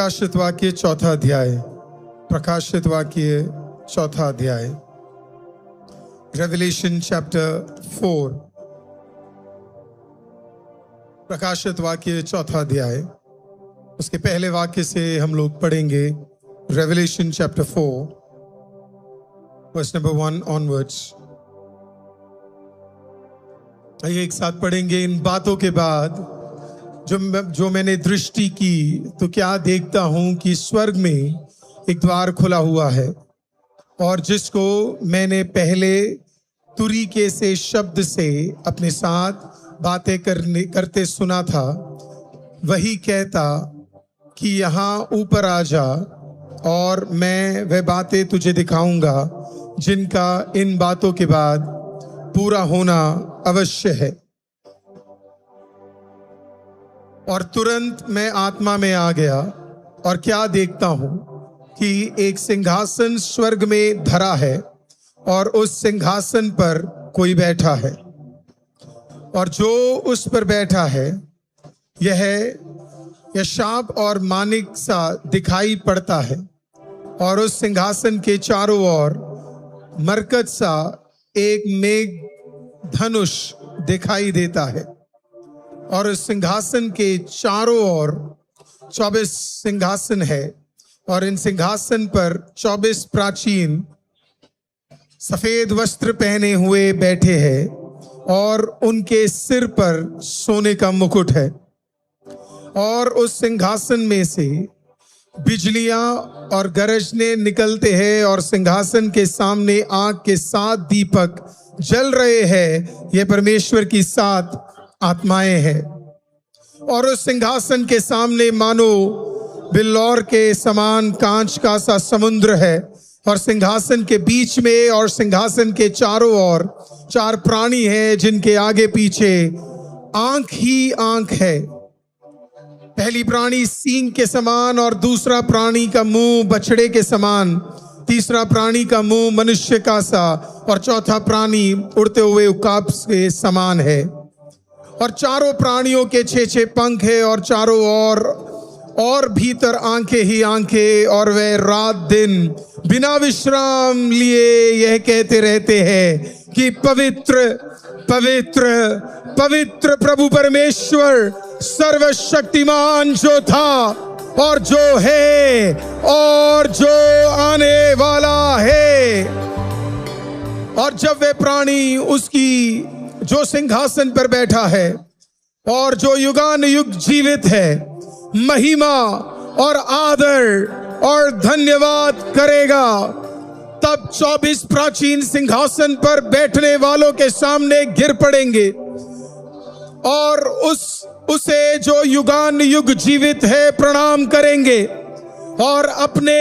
प्रकाशित वाक्य चौथा अध्याय। प्रकाशित वाक्य चौथा अध्याय। Revelation chapter 4। प्रकाशित वाक्य चौथा अध्याय, उसके पहले वाक्य से हम लोग पढ़ेंगे। Revelation chapter 4 verse number 1 onwards. आइए एक साथ पढ़ेंगे। इन बातों के बाद जो मैंने दृष्टि की तो क्या देखता हूं कि स्वर्ग में एक द्वार खुला हुआ है, और जिसको मैंने पहले तुरीके से शब्द से अपने साथ बातें करते सुना था, वही कहता कि यहाँ ऊपर आ जा और मैं वह बातें तुझे दिखाऊंगा जिनका इन बातों के बाद पूरा होना अवश्य है। और तुरंत मैं आत्मा में आ गया, और क्या देखता हूं कि एक सिंहासन स्वर्ग में धरा है, और उस सिंहासन पर कोई बैठा है, और जो उस पर बैठा है यह शाप और मानिक सा दिखाई पड़ता है, और उस सिंहासन के चारों ओर मरकत सा एक मेघ धनुष दिखाई देता है, और उस सिंहासन के चारों ओर 24 सिंहासन है, और इन सिंहासन पर 24 प्राचीन सफेद वस्त्र पहने हुए बैठे हैं, और उनके सिर पर सोने का मुकुट है। और उस सिंहासन में से बिजलियां और गरजने निकलते हैं, और सिंहासन के सामने आग के 7 दीपक जल रहे हैं। ये परमेश्वर की 7 आत्माएं हैं। और उस सिंहासन के सामने मानो बिल्लौर के समान कांच का सा समुद्र है, और सिंहासन के बीच में और सिंहासन के चारों ओर 4 प्राणी हैं, जिनके आगे पीछे आंख ही आंख है। पहली प्राणी सींग के समान, और दूसरा प्राणी का मुंह बछड़े के समान, तीसरा प्राणी का मुंह मनुष्य का सा, और चौथा प्राणी उड़ते हुए उकाब के समान है। और चारों प्राणियों के 6-6 पंख है, और चारों ओर और भीतर आंखें ही आंखें, और वे रात दिन बिना विश्राम लिए यह कहते रहते हैं कि पवित्र पवित्र पवित्र प्रभु परमेश्वर सर्वशक्तिमान, जो था और जो है और जो आने वाला है। और जब वे प्राणी उसकी जो सिंहासन पर बैठा है और जो युगान युग जीवित है, महिमा और आदर और धन्यवाद करेगा, तब 24 प्राचीन सिंहासन पर बैठने वालों के सामने गिर पड़ेंगे, और उसे जो युगान युग जीवित है प्रणाम करेंगे, और अपने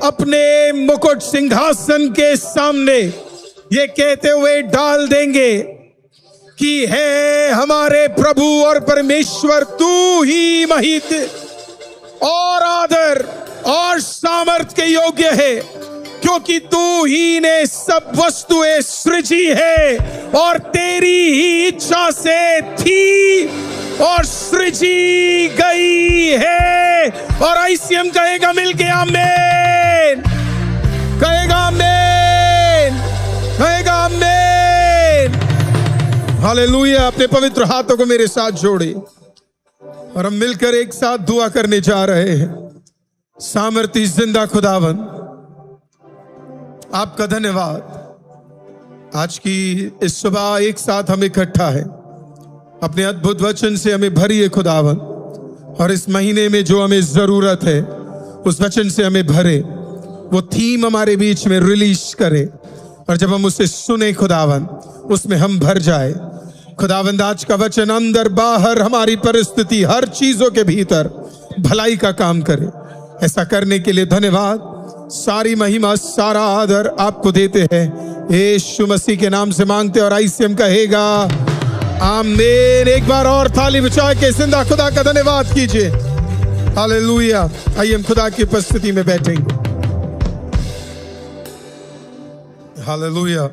अपने मुकुट सिंहासन के सामने ये कहते हुए डाल देंगे कि है हमारे प्रभु और परमेश्वर, तू ही महित और आदर और सामर्थ के योग्य है, क्योंकि तू ही ने सब वस्तुएं सृजी है, और तेरी ही इच्छा से थी और सृजी गई है। और आईसीएम कहेगा मिलके आमेन, कहेगा आमेन, कहेगा आमेन। हालेलुया। अपने पवित्र हाथों को मेरे साथ जोड़े, और हम मिलकर एक साथ दुआ करने जा रहे हैं। सामर्थी जिंदा खुदावन, आपका धन्यवाद। आज की इस सुबह एक साथ हम इकट्ठा है, अपने अद्भुत वचन से हमें भरिए खुदावन, और इस महीने में जो हमें जरूरत है उस वचन से हमें भरे, वो थीम हमारे बीच में रिलीज करे, और जब हम उसे सुने खुदावन उसमें हम भर जाए। खुदावंद आज का वचन अंदर बाहर हमारी परिस्थिति हर चीजों के भीतर भलाई का काम करे। ऐसा करने के लिए धन्यवाद। सारी महिमा सारा आदर आपको देते हैं, यीशु मसीह के नाम से मांगते, और आईसीएम कहेगा आमीन। एक बार और थाली बचा के जिंदा खुदा का धन्यवाद कीजिए। हालेलुया। आइए हम खुदा की उपस्थिति में बैठेंगे। हालेलुया।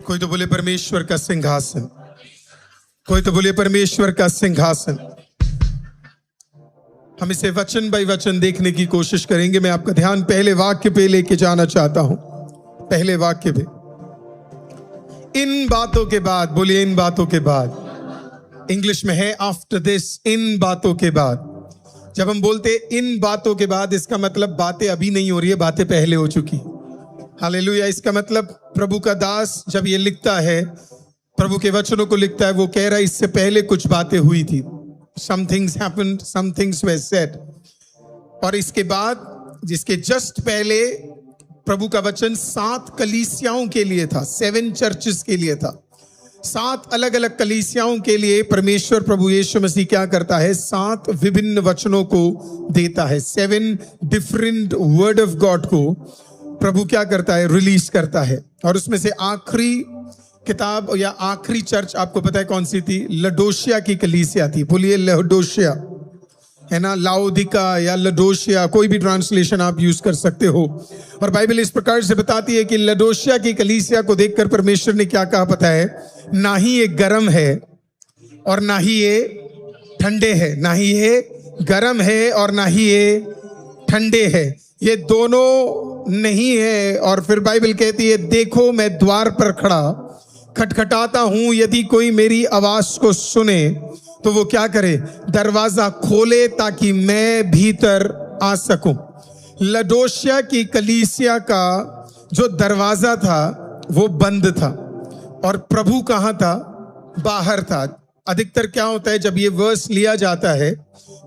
कोई तो बोले परमेश्वर का सिंहासन। कोई तो बोलिए परमेश्वर का सिंहासन। हम इसे वचन बाय वचन देखने की कोशिश करेंगे। मैं आपका ध्यान पहले वाक्य पे लेके जाना चाहता हूं। पहले वाक्य पे, इन बातों के बाद, बोलिए इन बातों के बाद। इंग्लिश में है आफ्टर दिस, इन बातों के बाद। जब हम बोलते इन बातों के बाद, इसका मतलब बातें अभी नहीं हो रही है, बातें पहले हो चुकी। हालेलुया। इसका मतलब प्रभु का दास जब ये लिखता है, प्रभु के वचनों को लिखता है, वो कह रहा है इससे पहले कुछ बातें हुई थी। Some things happened, some things were said। और इसके बाद, जिसके जस्ट पहले प्रभु का वचन 7 कलीसियाओं के लिए था, 7 चर्चेस के लिए था। 7 अलग अलग कलीसियाओं के लिए परमेश्वर प्रभु यीशु मसीह क्या करता है? 7 विभिन्न वचनों को देता है। 7 डिफरेंट वर्ड ऑफ गॉड को प्रभु क्या करता है? रिलीज करता है। और उसमें से आखिरी किताब या आखिरी चर्च आपको पता है कौन सी थी? लडोशिया की कलीसिया थी। बोलिए लडोशिया, है ना? लाउदिका या लडोशिया, कोई भी ट्रांसलेशन आप यूज कर सकते हो। और बाइबल इस प्रकार से बताती है कि लडोशिया की कलीसिया को देखकर परमेश्वर ने क्या कहा पता है? ना ही ये गर्म है और ना ही ये ठंडे है। ना ही ये गर्म है और ना ही ये ठंडे है, ये दोनों नहीं है। और फिर बाइबल कहती है, देखो मैं द्वार पर खड़ा खटखटाता हूं, यदि कोई मेरी आवाज को सुने तो वो क्या करे? दरवाजा खोले ताकि मैं भीतर आ सकूं। लडोशिया की कलीसिया का जो दरवाजा था वो बंद था और प्रभु कहां था? बाहर था। अधिकतर क्या होता है, जब ये वर्स लिया जाता है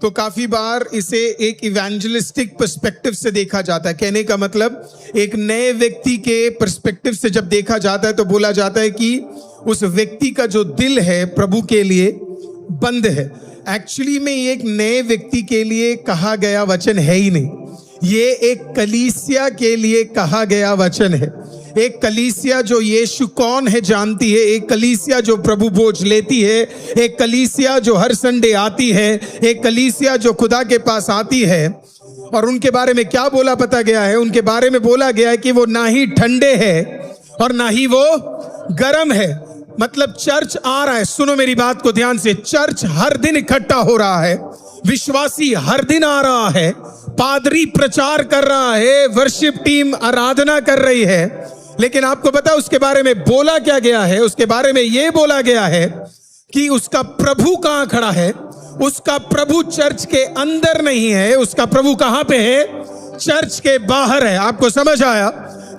तो काफी बार इसे एक इवेंजलिस्टिक पर्सपेक्टिव से देखा जाता है। कहने का मतलब, एक नए व्यक्ति के पर्सपेक्टिव से जब देखा जाता है तो बोला जाता है कि उस व्यक्ति का जो दिल है प्रभु के लिए बंद है। एक्चुअली में ये एक नए व्यक्ति के लिए कहा गया वचन है ही नहीं, ये एक कलीसिया के लिए कहा गया वचन है। एक कलीसिया जो यीशु कौन है जानती है, एक कलीसिया जो प्रभु भोज लेती है, एक कलीसिया जो हर संडे आती है, एक कलीसिया जो खुदा के पास आती है। और उनके बारे में क्या बोला पता गया है? उनके बारे में बोला गया है कि वो ना ही ठंडे है और ना ही वो गर्म है। मतलब चर्च आ रहा है, सुनो मेरी बात को ध्यान से, चर्च हर दिन इकट्ठा हो रहा है, विश्वासी हर दिन आ रहा है, पादरी प्रचार कर रहा है, वर्शिप टीम आराधना कर रही है। लेकिन आपको पता है उसके बारे में बोला क्या गया है? उसके बारे में यह बोला गया है कि उसका प्रभु कहां खड़ा है? उसका प्रभु चर्च के अंदर नहीं है, उसका प्रभु कहां पे है? चर्च के बाहर है। आपको समझ आया?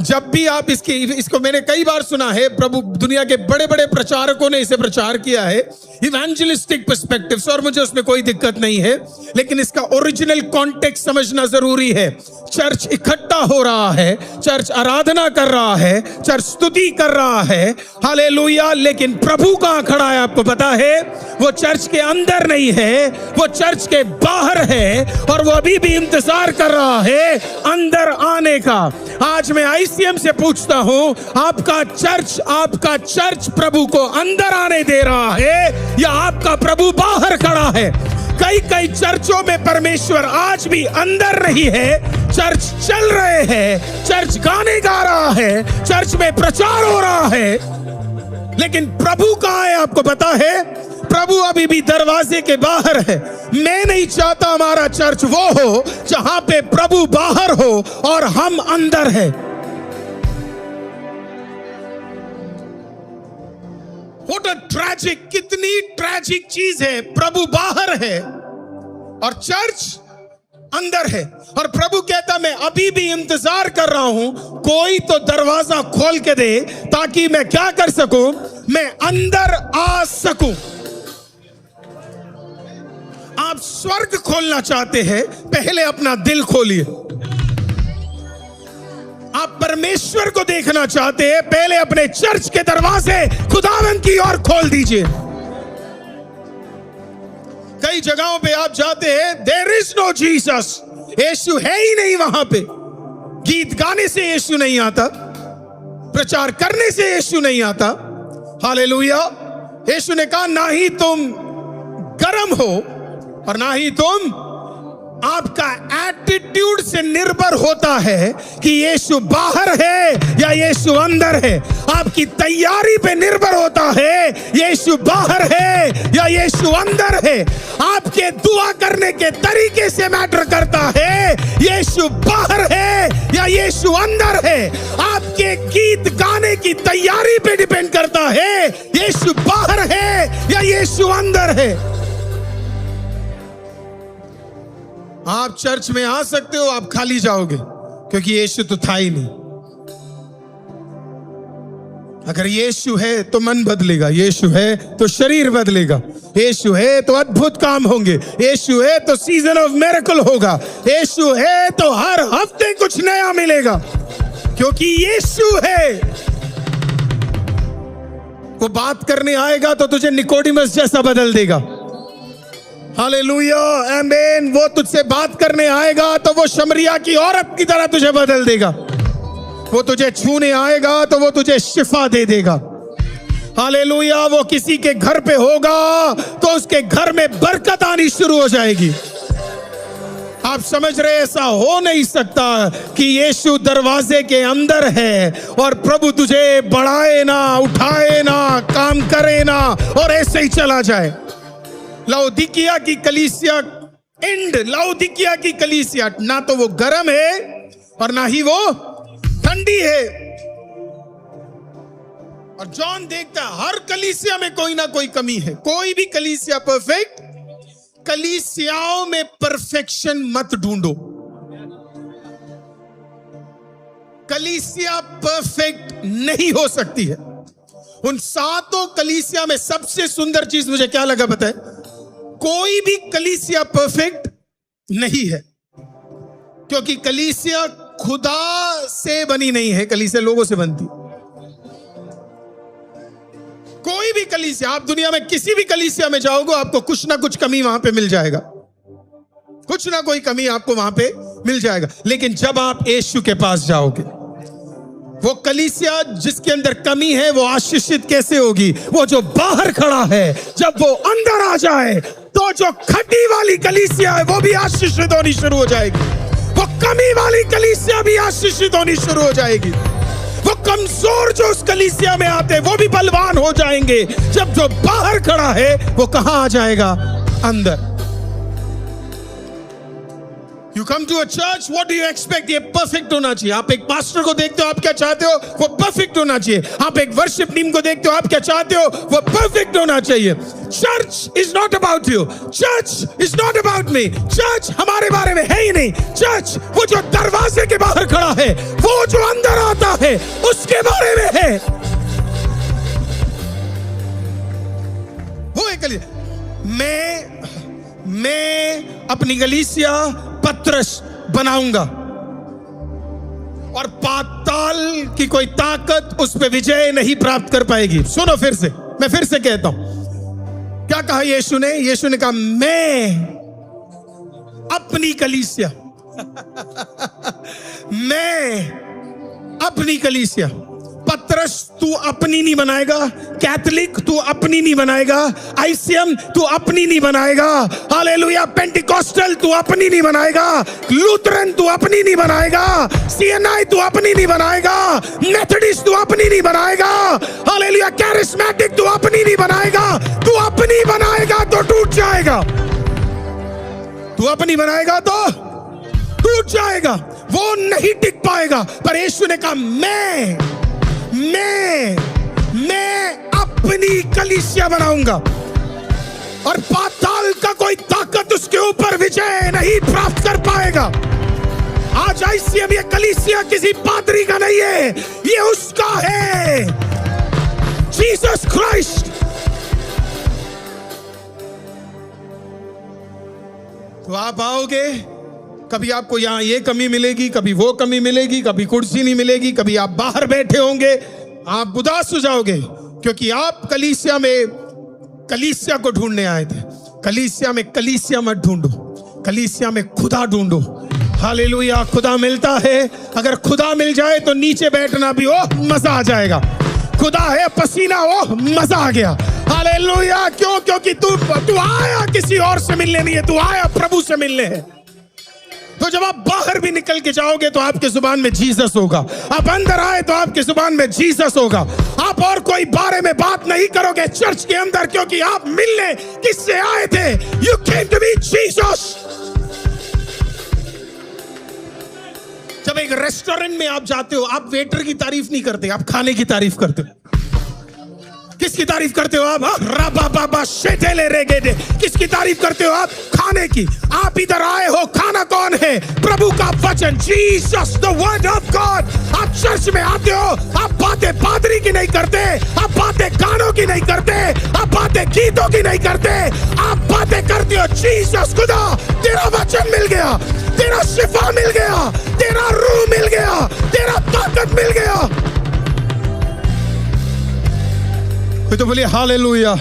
जब भी आप इसको मैंने कई बार सुना है, प्रभु दुनिया के बड़े बड़े प्रचारकों ने इसे प्रचार किया है इवेंजलिस्टिक पर्सपेक्टिव से, और मुझे उसमें कोई दिक्कत नहीं है, लेकिन इसका ओरिजिनल कॉन्टेक्स्ट समझना जरूरी है। चर्च इकट्ठा हो रहा है, चर्च आराधना कर रहा है, चर्च स्तुति कर रहा है, हालेलुया। लेकिन प्रभु कहां खड़ा है आपको पता है? वो चर्च के अंदर नहीं है, वो चर्च के बाहर है और वो अभी भी इंतजार कर रहा है अंदर आने का। आज मैं आईसीएम से पूछता हूं, आपका चर्च प्रभु को अंदर आने दे रहा है या आपका प्रभु बाहर खड़ा है? कई चर्चों में परमेश्वर आज भी अंदर नहीं है। चर्च चल रहे हैं, चर्च गाने गा रहा है, चर्च में प्रचार हो रहा है, लेकिन प्रभु कहां है आपको पता है? प्रभु अभी भी दरवाजे के बाहर है। मैं नहीं चाहता हमारा चर्च वो हो जहां पे प्रभु बाहर हो और हम अंदर है। What a tragic, कितनी ट्रैजिक चीज है। प्रभु बाहर है और चर्च अंदर है, और प्रभु कहता मैं अभी भी इंतजार कर रहा हूं, कोई तो दरवाजा खोल के दे ताकि मैं क्या कर सकूं? मैं अंदर आ सकूं। आप स्वर्ग खोलना चाहते हैं, पहले अपना दिल खोलिए। आप परमेश्वर को देखना चाहते हैं, पहले अपने चर्च के दरवाजे खुदावंद की ओर खोल दीजिए। कई जगहों पे आप जाते हैं, देयर इज नो जीसस, यीशु है ही नहीं वहां पे। गीत गाने से यीशु नहीं आता, प्रचार करने से यीशु नहीं आता। हालेलुया। यीशु ने कहा ना ही तुम गर्म हो और ना ही तुम आपका एटीट्यूड से निर्भर होता है कि यीशु बाहर है या यीशु अंदर है। आपकी तैयारी पे निर्भर होता है यीशु बाहर है या यीशु अंदर है। आपके दुआ करने के तरीके से मैटर करता है यीशु बाहर है या यीशु अंदर है। आपके गीत गाने की तैयारी पे डिपेंड करता है यीशु बाहर है या यीशु अंदर है। आप चर्च में आ सकते हो, आप खाली जाओगे क्योंकि यीशु तो था ही नहीं। अगर यीशु है तो मन बदलेगा, यीशु है तो शरीर बदलेगा, यीशु है तो अद्भुत काम होंगे, यीशु है तो सीजन ऑफ मिरेकल होगा, यीशु है तो हर हफ्ते कुछ नया मिलेगा क्योंकि यीशु है। वो बात करने आएगा तो तुझे निकोडिमस जैसा बदल देगा। हालेलुया, आमीन। वो तुझसे बात करने आएगा तो वो शमरिया की औरत की तरह तुझे बदल देगा। वो तुझे छूने आएगा तो वो तुझे शिफा दे देगा। हालेलुया। वो किसी के घर पे होगा तो उसके घर में बरकत आनी शुरू हो जाएगी। आप समझ रहे, ऐसा हो नहीं सकता कि यीशु दरवाजे के अंदर है और प्रभु तुझे बढ़ाए ना, उठाए ना, काम करे ना और ऐसे ही चला जाए। लाउदिकिया की कलीसिया लाउदिकिया की कलीसिया ना तो वो गर्म है और ना ही वो ठंडी है। और जॉन देखता है हर कलीसिया में कोई ना कोई कमी है। कोई भी कलीसिया परफेक्ट, कलीसियाओं में परफेक्शन मत ढूंढो। कलीसिया परफेक्ट नहीं हो सकती है। उन सातों कलीसिया में सबसे सुंदर चीज मुझे क्या लगा पता है? कोई भी कलीसिया परफेक्ट नहीं है क्योंकि कलीसिया खुदा से बनी नहीं है, कलीसिया लोगों से बनती। कोई भी कलीसिया, आप दुनिया में किसी भी कलीसिया में जाओगे आपको कुछ ना कुछ कमी वहां पे मिल जाएगा, कुछ ना कोई कमी आपको वहां पे मिल जाएगा। लेकिन जब आप यीशु के पास जाओगे, वो कलीसिया जिसके अंदर कमी है वो आशीषित कैसे होगी? वो जो बाहर खड़ा है जब वो अंदर आ जाए तो जो खटी वाली कलीसिया है वो भी आशीषित होनी शुरू हो जाएगी। वो कमी वाली कलीसिया भी आशीषित होनी शुरू हो जाएगी। वो कमजोर जो उस कलीसिया में आते हैं वो भी बलवान हो जाएंगे जब जो बाहर खड़ा है वो कहां आ जाएगा? अंदर। You come to a church, what do you expect? ये परफेक्ट होना चाहिए। आप एक पास्टर को देखते हो, आप क्या चाहते हो? वो परफेक्ट होना चाहिए। आप एक वर्शिप टीम को देखते हो, आप क्या चाहते हो? वो परफेक्ट होना चाहिए। Church is not about you, church is not about me, church हमारे बारे में है ही नहीं। चर्च वो जो दरवाजे के बाहर खड़ा है, वो जो अंदर आता है उसके बारे में है। वो एक मैं अपनी कलीसिया पत्रस बनाऊंगा और पाताल की कोई ताकत उस पे विजय नहीं प्राप्त कर पाएगी। सुनो फिर से, मैं फिर से कहता हूं, क्या कहा यीशु ने? यीशु ने कहा मैं अपनी कलीसिया मैं अपनी कलीसिया। पत्रस तू अपनी नहीं बनाएगा, कैथलिक तू अपनी नहीं बनाएगा, आईसीएम तू अपनी नहीं बनाएगा, हालेलुया, पेंटिकॉस्टल तू अपनी नहीं बनाएगा, लूथरन तू अपनी नहीं बनाएगा, सीएनआई तू अपनी नहीं बनाएगा, मेथोडिस्ट तू अपनी नहीं बनाएगा, हालेलुया, कैरिस्मेटिक तू अपनी नहीं बनाएगा। तू अपनी बनाएगा तो टूट जाएगा, तू अपनी बनाएगा तो टूट जाएगा, वो नहीं टिक पाएगा। पर यीशु ने कहा मैं अपनी कलीसिया बनाऊंगा और पाताल का कोई ताकत उसके ऊपर विजय नहीं प्राप्त कर पाएगा। आज आईसीएम ये कलीसिया किसी पादरी का नहीं है, ये उसका है, जीसस क्राइस्ट। तो आप आओगे, कभी आपको यहां ये कमी मिलेगी, कभी वो कमी मिलेगी, कभी कुर्सी नहीं मिलेगी, कभी आप बाहर बैठे होंगे, आप उदास हो जाओगे क्योंकि आप कलीसिया में कलीसिया को ढूंढने आए थे। कलीसिया में कलीसिया मत ढूंढो, कलीसिया में खुदा ढूंढो। हालेलुया, खुदा मिलता है। अगर खुदा मिल जाए तो नीचे बैठना भी ओह मजा आ जाएगा। खुदा है, पसीना ओह मजा आ गया। हालेलुया, क्यों? क्योंकि तू आया किसी और से मिलने नहीं है, तू आया प्रभु से मिलने है। तो जब आप बाहर भी निकल के जाओगे तो आपके जुबान में जीसस होगा। आप अंदर आए तो आपके जुबान में जीसस होगा। आप और कोई बारे में बात नहीं करोगे चर्च के अंदर, क्योंकि आप मिलने किससे आए थे? You came to meet Jesus. जब एक रेस्टोरेंट में आप जाते हो, आप वेटर की तारीफ नहीं करते, आप खाने की तारीफ करते हो। किसकी तारीफ करते हो आप? राबा बाबा शेटेले रेगेडे। किसकी तारीफ करते हो आप? खाने की। आप इधर आए हो, खाना कौन है? प्रभु का वचन, Jesus the word of God. आप चर्च में आते हो, आप बातें पादरी की नहीं करते, आप बातें गानों की नहीं करते, आप बातें गीतों की नहीं करते, आप बातें करते हो जीसस। खुदा तेरा वचन मिल गया, तेरा शिफा मिल गया, तेरा रूह मिल गया, तेरा ताकत मिल गया। तो बोलिए हालेलुया।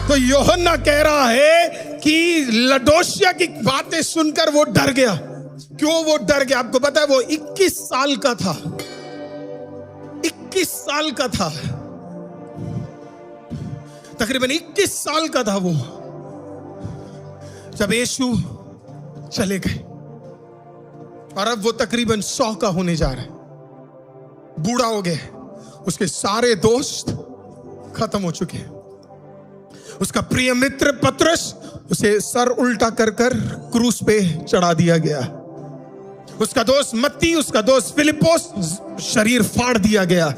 तो यूहन्ना कह रहा है कि लडोशिया की बातें सुनकर वो डर गया। क्यों वो डर गया? आपको पता है, वो 21 साल का था। 21 साल का था, तकरीबन 21 साल का था वो, जब यीशु चले गए। और अब वो तकरीबन 100 का होने जा रहा है, बूढ़ा हो गया। उसके सारे दोस्त खत्म हो चुके हैं। उसका प्रिय मित्र पतरस, उसे सर उल्टा कर कर क्रूस पे चढ़ा दिया गया। उसका दोस्त मत्ती, उसका दोस्त फिलिपोस, शरीर फाड़ दिया गया।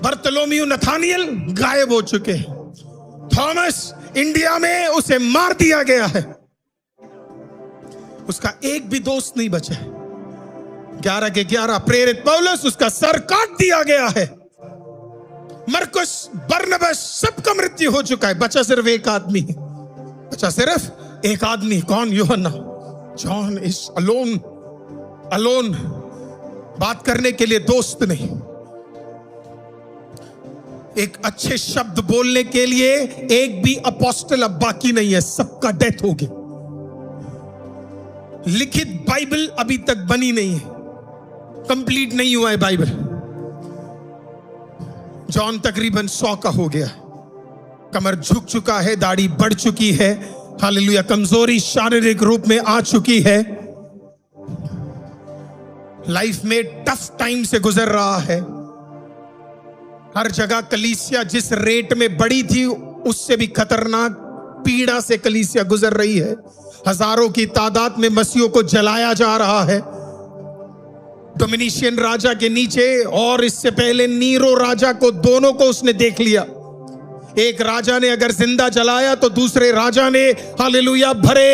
बर्तलोमियो, नथानियल गायब हो चुके। थॉमस इंडिया में, उसे मार दिया गया है। उसका एक भी दोस्त नहीं बचा। 11 के 11 प्रेरित पौलुस, उसका सर काट दिया गया है। मरकुस, बरनबास, सबका मृत्यु हो चुका है। बचा सिर्फ एक आदमी, बचा सिर्फ एक आदमी। कौन? यूहन्ना। John is alone. अलोन, बात करने के लिए दोस्त नहीं, एक अच्छे शब्द बोलने के लिए एक भी अपोस्टल अब बाकी नहीं है। सबका डेथ हो गया। लिखित बाइबल अभी तक बनी नहीं है, कंप्लीट नहीं हुआ है बाइबल। जॉन तकरीबन 100 का हो गया। कमर झुक चुका है, दाढ़ी बढ़ चुकी है, हालेलुया। कमजोरी शारीरिक रूप में आ चुकी है। लाइफ में टफ टाइम से गुजर रहा है। हर जगह कलीसिया जिस रेट में बढ़ी थी, उससे भी खतरनाक पीड़ा से कलीसिया गुजर रही है। हजारों की तादाद में मसीहों को जलाया जा रहा है। डोमिनिशियन राजा के नीचे और इससे पहले नीरो राजा को, दोनों को उसने देख लिया। एक राजा ने अगर जिंदा जलाया तो दूसरे राजा ने हालेलुया भरे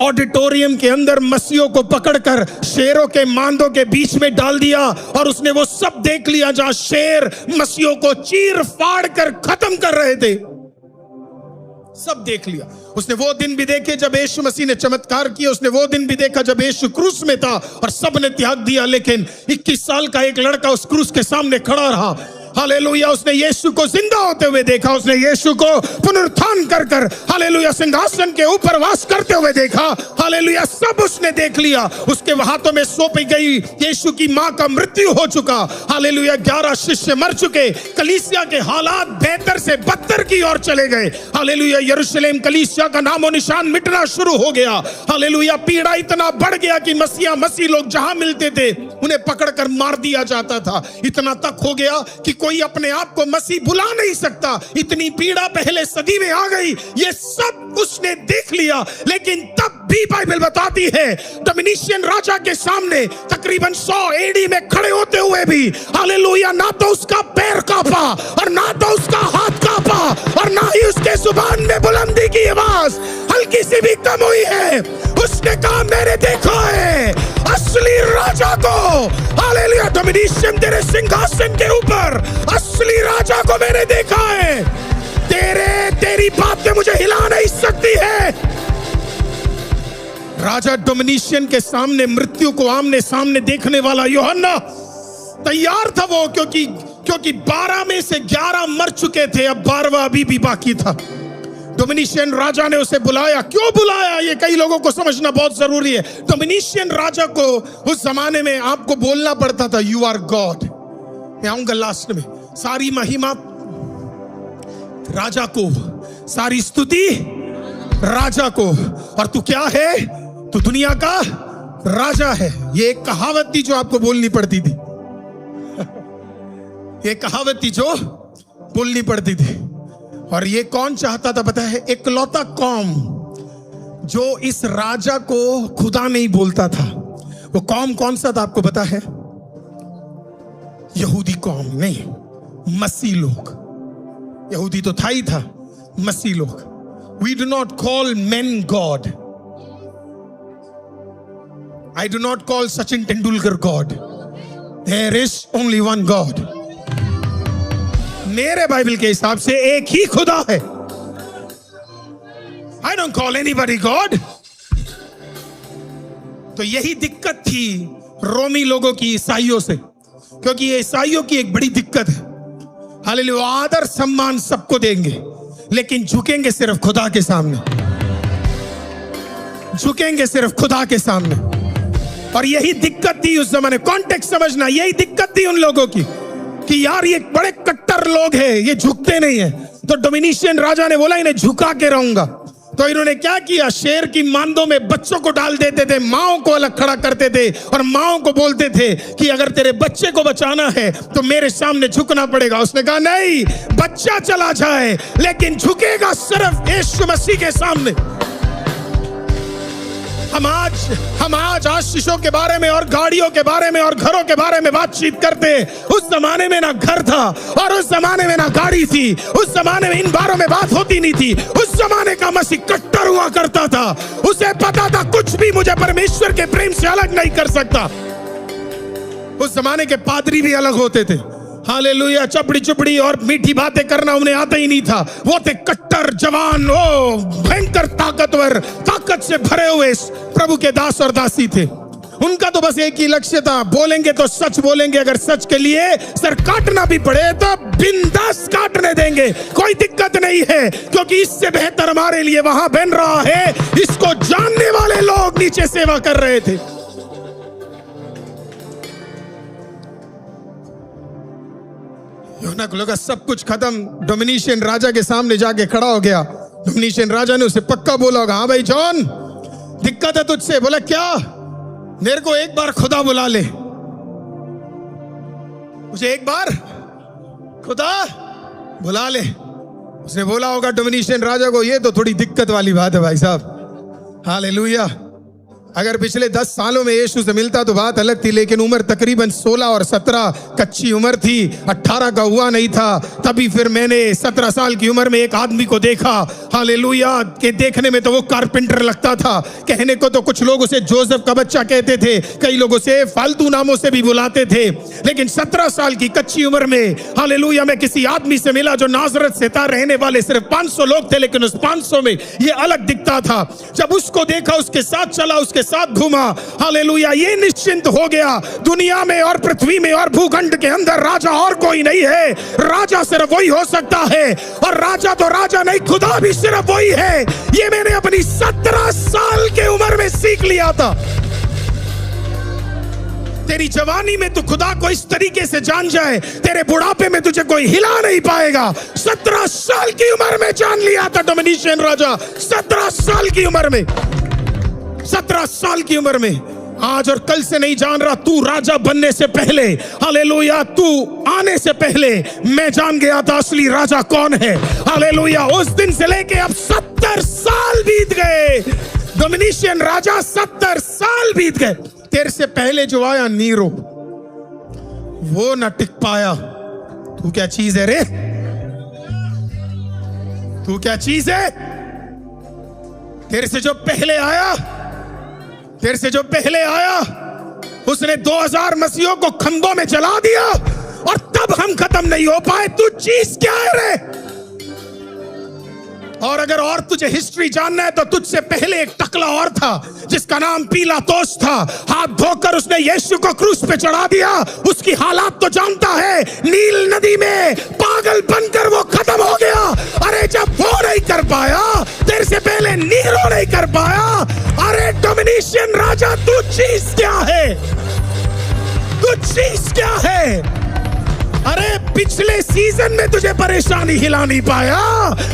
ऑडिटोरियम के अंदर मसीहों को पकड़कर शेरों के मांदों के बीच में डाल दिया। और उसने वो सब देख लिया जहां शेर मसीहों को चीर फाड़ कर खत्म कर रहे थे। सब देख लिया। उसने वो दिन भी देखे जब यीशु मसीह ने चमत्कार किया। उसने वो दिन भी देखा जब यीशु क्रूस में था और सब ने त्याग दिया। लेकिन 21 साल का एक लड़का उस क्रूस के सामने खड़ा रहा। हालेलुया। उसने यीशु को जिंदा होते हुए देखा। उसने यीशु को पुनरुत्थान कर कर हालेलुया सिंहासन के ऊपर वास करते हुए देखा। हालेलुया। सब उसने देख लिया। उसके हाथों में सौंपी गई यीशु की मां का मृत्यु हो चुका। हालेलुया। 11 शिष्य मर चुके। कलीसिया के हालात बेहतर से बदतर की ओर चले गए। हालेलुया। यरूशलेम कलीसिया का नामो निशान मिटना शुरू हो गया। हालेलुया। पीड़ा इतना बढ़ गया कि मसीह लोग जहां मिलते थे उन्हें पकड़कर मार दिया जाता था। इतना तक हो गया कि कोई अपने आप को मसीह बुला नहीं सकता। इतनी पीड़ा पहले सदी में आ गई। ये सब उसने देख लिया। लेकिन तब भी बाइबल बताती है डोमिनिशियन राजा के सामने तकरीबन 100 एडी में खड़े होते हुए भी हालेलुया ना तो उसका पैर कांपा और ना तो उसका हाथ कांपा और ना ही उसके जुबान में बुलंदी की आवाज हल्की सी भी कम हुई है। उसने कहा मैंने देखा है असली राजा को। हालेलुया। डोमिनिशियन तेरे सिंहासन के ऊपर असली राजा को मैंने देखा है। तेरी बातें मुझे हिला नहीं सकती है। राजा डोमिनिशियन के सामने मृत्यु को आमने सामने देखने वाला यूहन्ना तैयार था वो, क्योंकि 12 में से 11 मर चुके थे। अब 12वां अभी भी बाकी था। डोमिनिशियन राजा ने उसे बुलाया। क्यों बुलाया ये कई लोगों को समझना बहुत जरूरी है। डोमिनिशियन राजा को उस जमाने में आपको बोलना पड़ता था यू आर गॉड। मैं आऊंगा लास्ट में। सारी महिमा राजा को, सारी स्तुति राजा को और तू क्या है? तू दुनिया का राजा है। ये एक कहावत थी जो आपको बोलनी पड़ती थी। ये कहावत थी जो बोलनी पड़ती थी। और ये कौन चाहता था पता है? इकलौता कौम जो इस राजा को खुदा नहीं बोलता था। वो कौम कौन सा था आपको पता है? यहूदी कौम नहीं, मसीह लोग। यहूदी तो था ही था, मसीह लोग। We do not call men God. I do not call Sachin Tendulkar God. There is only one God. मेरे बाइबल के हिसाब से एक ही खुदा है। I don't call anybody God. तो यही दिक्कत थी रोमी लोगों की ईसाइयों से, क्योंकि ये ईसाइयों की एक बड़ी दिक्कत है। हालेलुया, आदर सम्मान सबको देंगे लेकिन झुकेंगे सिर्फ खुदा के सामने। झुकेंगे सिर्फ खुदा के सामने। और यही दिक्कत थी उस जमाने। कॉन्टेक्स्ट समझना, यही दिक्कत थी उन लोगों की कि यार ये बड़े कट्टर लोग हैं, ये झुकते नहीं है। तो डोमिनिशियन राजा ने बोला इन्हें झुका के रहूंगा। तो इन्होंने क्या किया? शेर की मांदों में बच्चों को डाल देते थे, माओं को अलग खड़ा करते थे और माओं को बोलते थे कि अगर तेरे बच्चे को बचाना है तो मेरे सामने झुकना पड़ेगा। उसने कहा नहीं, बच्चा चला जाए लेकिन झुकेगा सिर्फ यीशु मसीह के सामने। हम आज आशीषों के बारे में और गाड़ियों के बारे में और घरों के बारे में बातचीत करते। उस जमाने में ना घर था और उस जमाने में ना गाड़ी थी। उस जमाने में इन बारों में बात होती नहीं थी। उस जमाने का मसीह कट्टर हुआ करता था। उसे पता था कुछ भी मुझे परमेश्वर के प्रेम से अलग नहीं कर सकता। उस जमाने के पादरी भी अलग होते थे। हालेलुया, चपड़ी चुपड़ी और मीठी बातें करना उन्हें आता ही नहीं था। वो थे कट्टर जवान, ओ भयंकर ताकतवर, ताकत से भरे हुए प्रभु के दास और दासी थे। उनका तो बस एक ही लक्ष्य था, बोलेंगे तो सच बोलेंगे, अगर सच के लिए सर काटना भी पड़े तो बिंदास काटने देंगे, कोई दिक्कत नहीं है, क्योंकि इससे बेहतर हमारे लिए वहां बन रहा है। इसको जानने वाले लोग नीचे सेवा कर रहे थे। यूहन्ना को लगा सब कुछ खत्म। डोमिनिशियन राजा के सामने जाके खड़ा हो गया। डोमिनिशियन राजा ने उसे पक्का बोला होगा, हाँ भाई जॉन दिक्कत है तुझसे। बोला क्या? मेरे को एक बार खुदा बुला ले, मुझे एक बार खुदा बुला ले। उसने बोला होगा डोमिनिशियन राजा को, ये तो थोड़ी दिक्कत वाली बात है भाई साहब। हालेलुया, अगर पिछले 10 सालों में यीशु से मिलता तो बात अलग थी, लेकिन उम्र तकरीबन 16 और 17 कच्ची उम्र थी, 18 का हुआ नहीं था। तभी फिर मैंने 17 साल की उम्र में एक आदमी को देखा। हालेलुया, के देखने में तो वो कारपेंटर लगता था। कहने को तो कुछ लोग उसे जोसेफ का बच्चा कहते थे, कई लोग उसे फालतू नामों से भी बुलाते थे। लेकिन 17 साल की कच्ची उम्र में हालेलुया मैं किसी आदमी से मिला जो नाजरत से था। रहने वाले सिर्फ 500 लोग थे, लेकिन उस 500 में ये अलग दिखता था। जब उसको देखा, उसके साथ चला, उसके साथ घूमा, हालेलुया, ये निश्चिंत हो गया, दुनिया में और पृथ्वी में और भूखंड के अंदर राजा और कोई नहीं है। राजा सिर्फ वही हो सकता है, और राजा तो राजा नहीं, खुदा भी सिर्फ वही है। ये मैंने अपनी 17 साल के उम्र में सीख लिया था। तेरी जवानी में तू खुदा को इस तरीके से जान जाए, तेरे बुढ़ापे में तुझे कोई हिला नहीं पाएगा। 17 साल की उम्र में जान लिया था डोमिनिशियन राजा। 17 साल की उम्र में, 17 साल की उम्र में। आज और कल से नहीं जान रहा, तू राजा बनने से पहले, हालेलुया, तू आने से पहले मैं जान गया था असली राजा कौन है। हालेलुया, उस दिन से लेके अब 70 साल बीत गए। डोमिनिशियन राजा 70 साल बीत गए। तेरे से पहले जो आया नीरो, वो ना टिक पाया। तू क्या चीज है रे? तू क्या चीज है? तेरे से जो पहले आया, तेरे से जो पहले आया, उसने 2000 मसीहों को खंभों में जला दिया, और तब हम खत्म नहीं हो पाए। तू चीज क्या है रे? और अगर और तुझे हिस्ट्री जानना है तो तुझसे पहले एक टकला और था जिसका नाम पीलातोस था। हाथ धोकर उसने यीशु को क्रूस पे चढ़ा दिया। उसकी हालात तो जानता है, नील नदी में पागल बनकर वो खत्म हो गया। अरे जब वो नहीं कर पाया, तेरे से पहले नीरो नहीं कर पाया। अरे डोमिनिशियन राजा, तू चीज क्या है? तू चीज क्या है? अरे पिछले सीजन में तुझे परेशानी हिला नहीं पाया,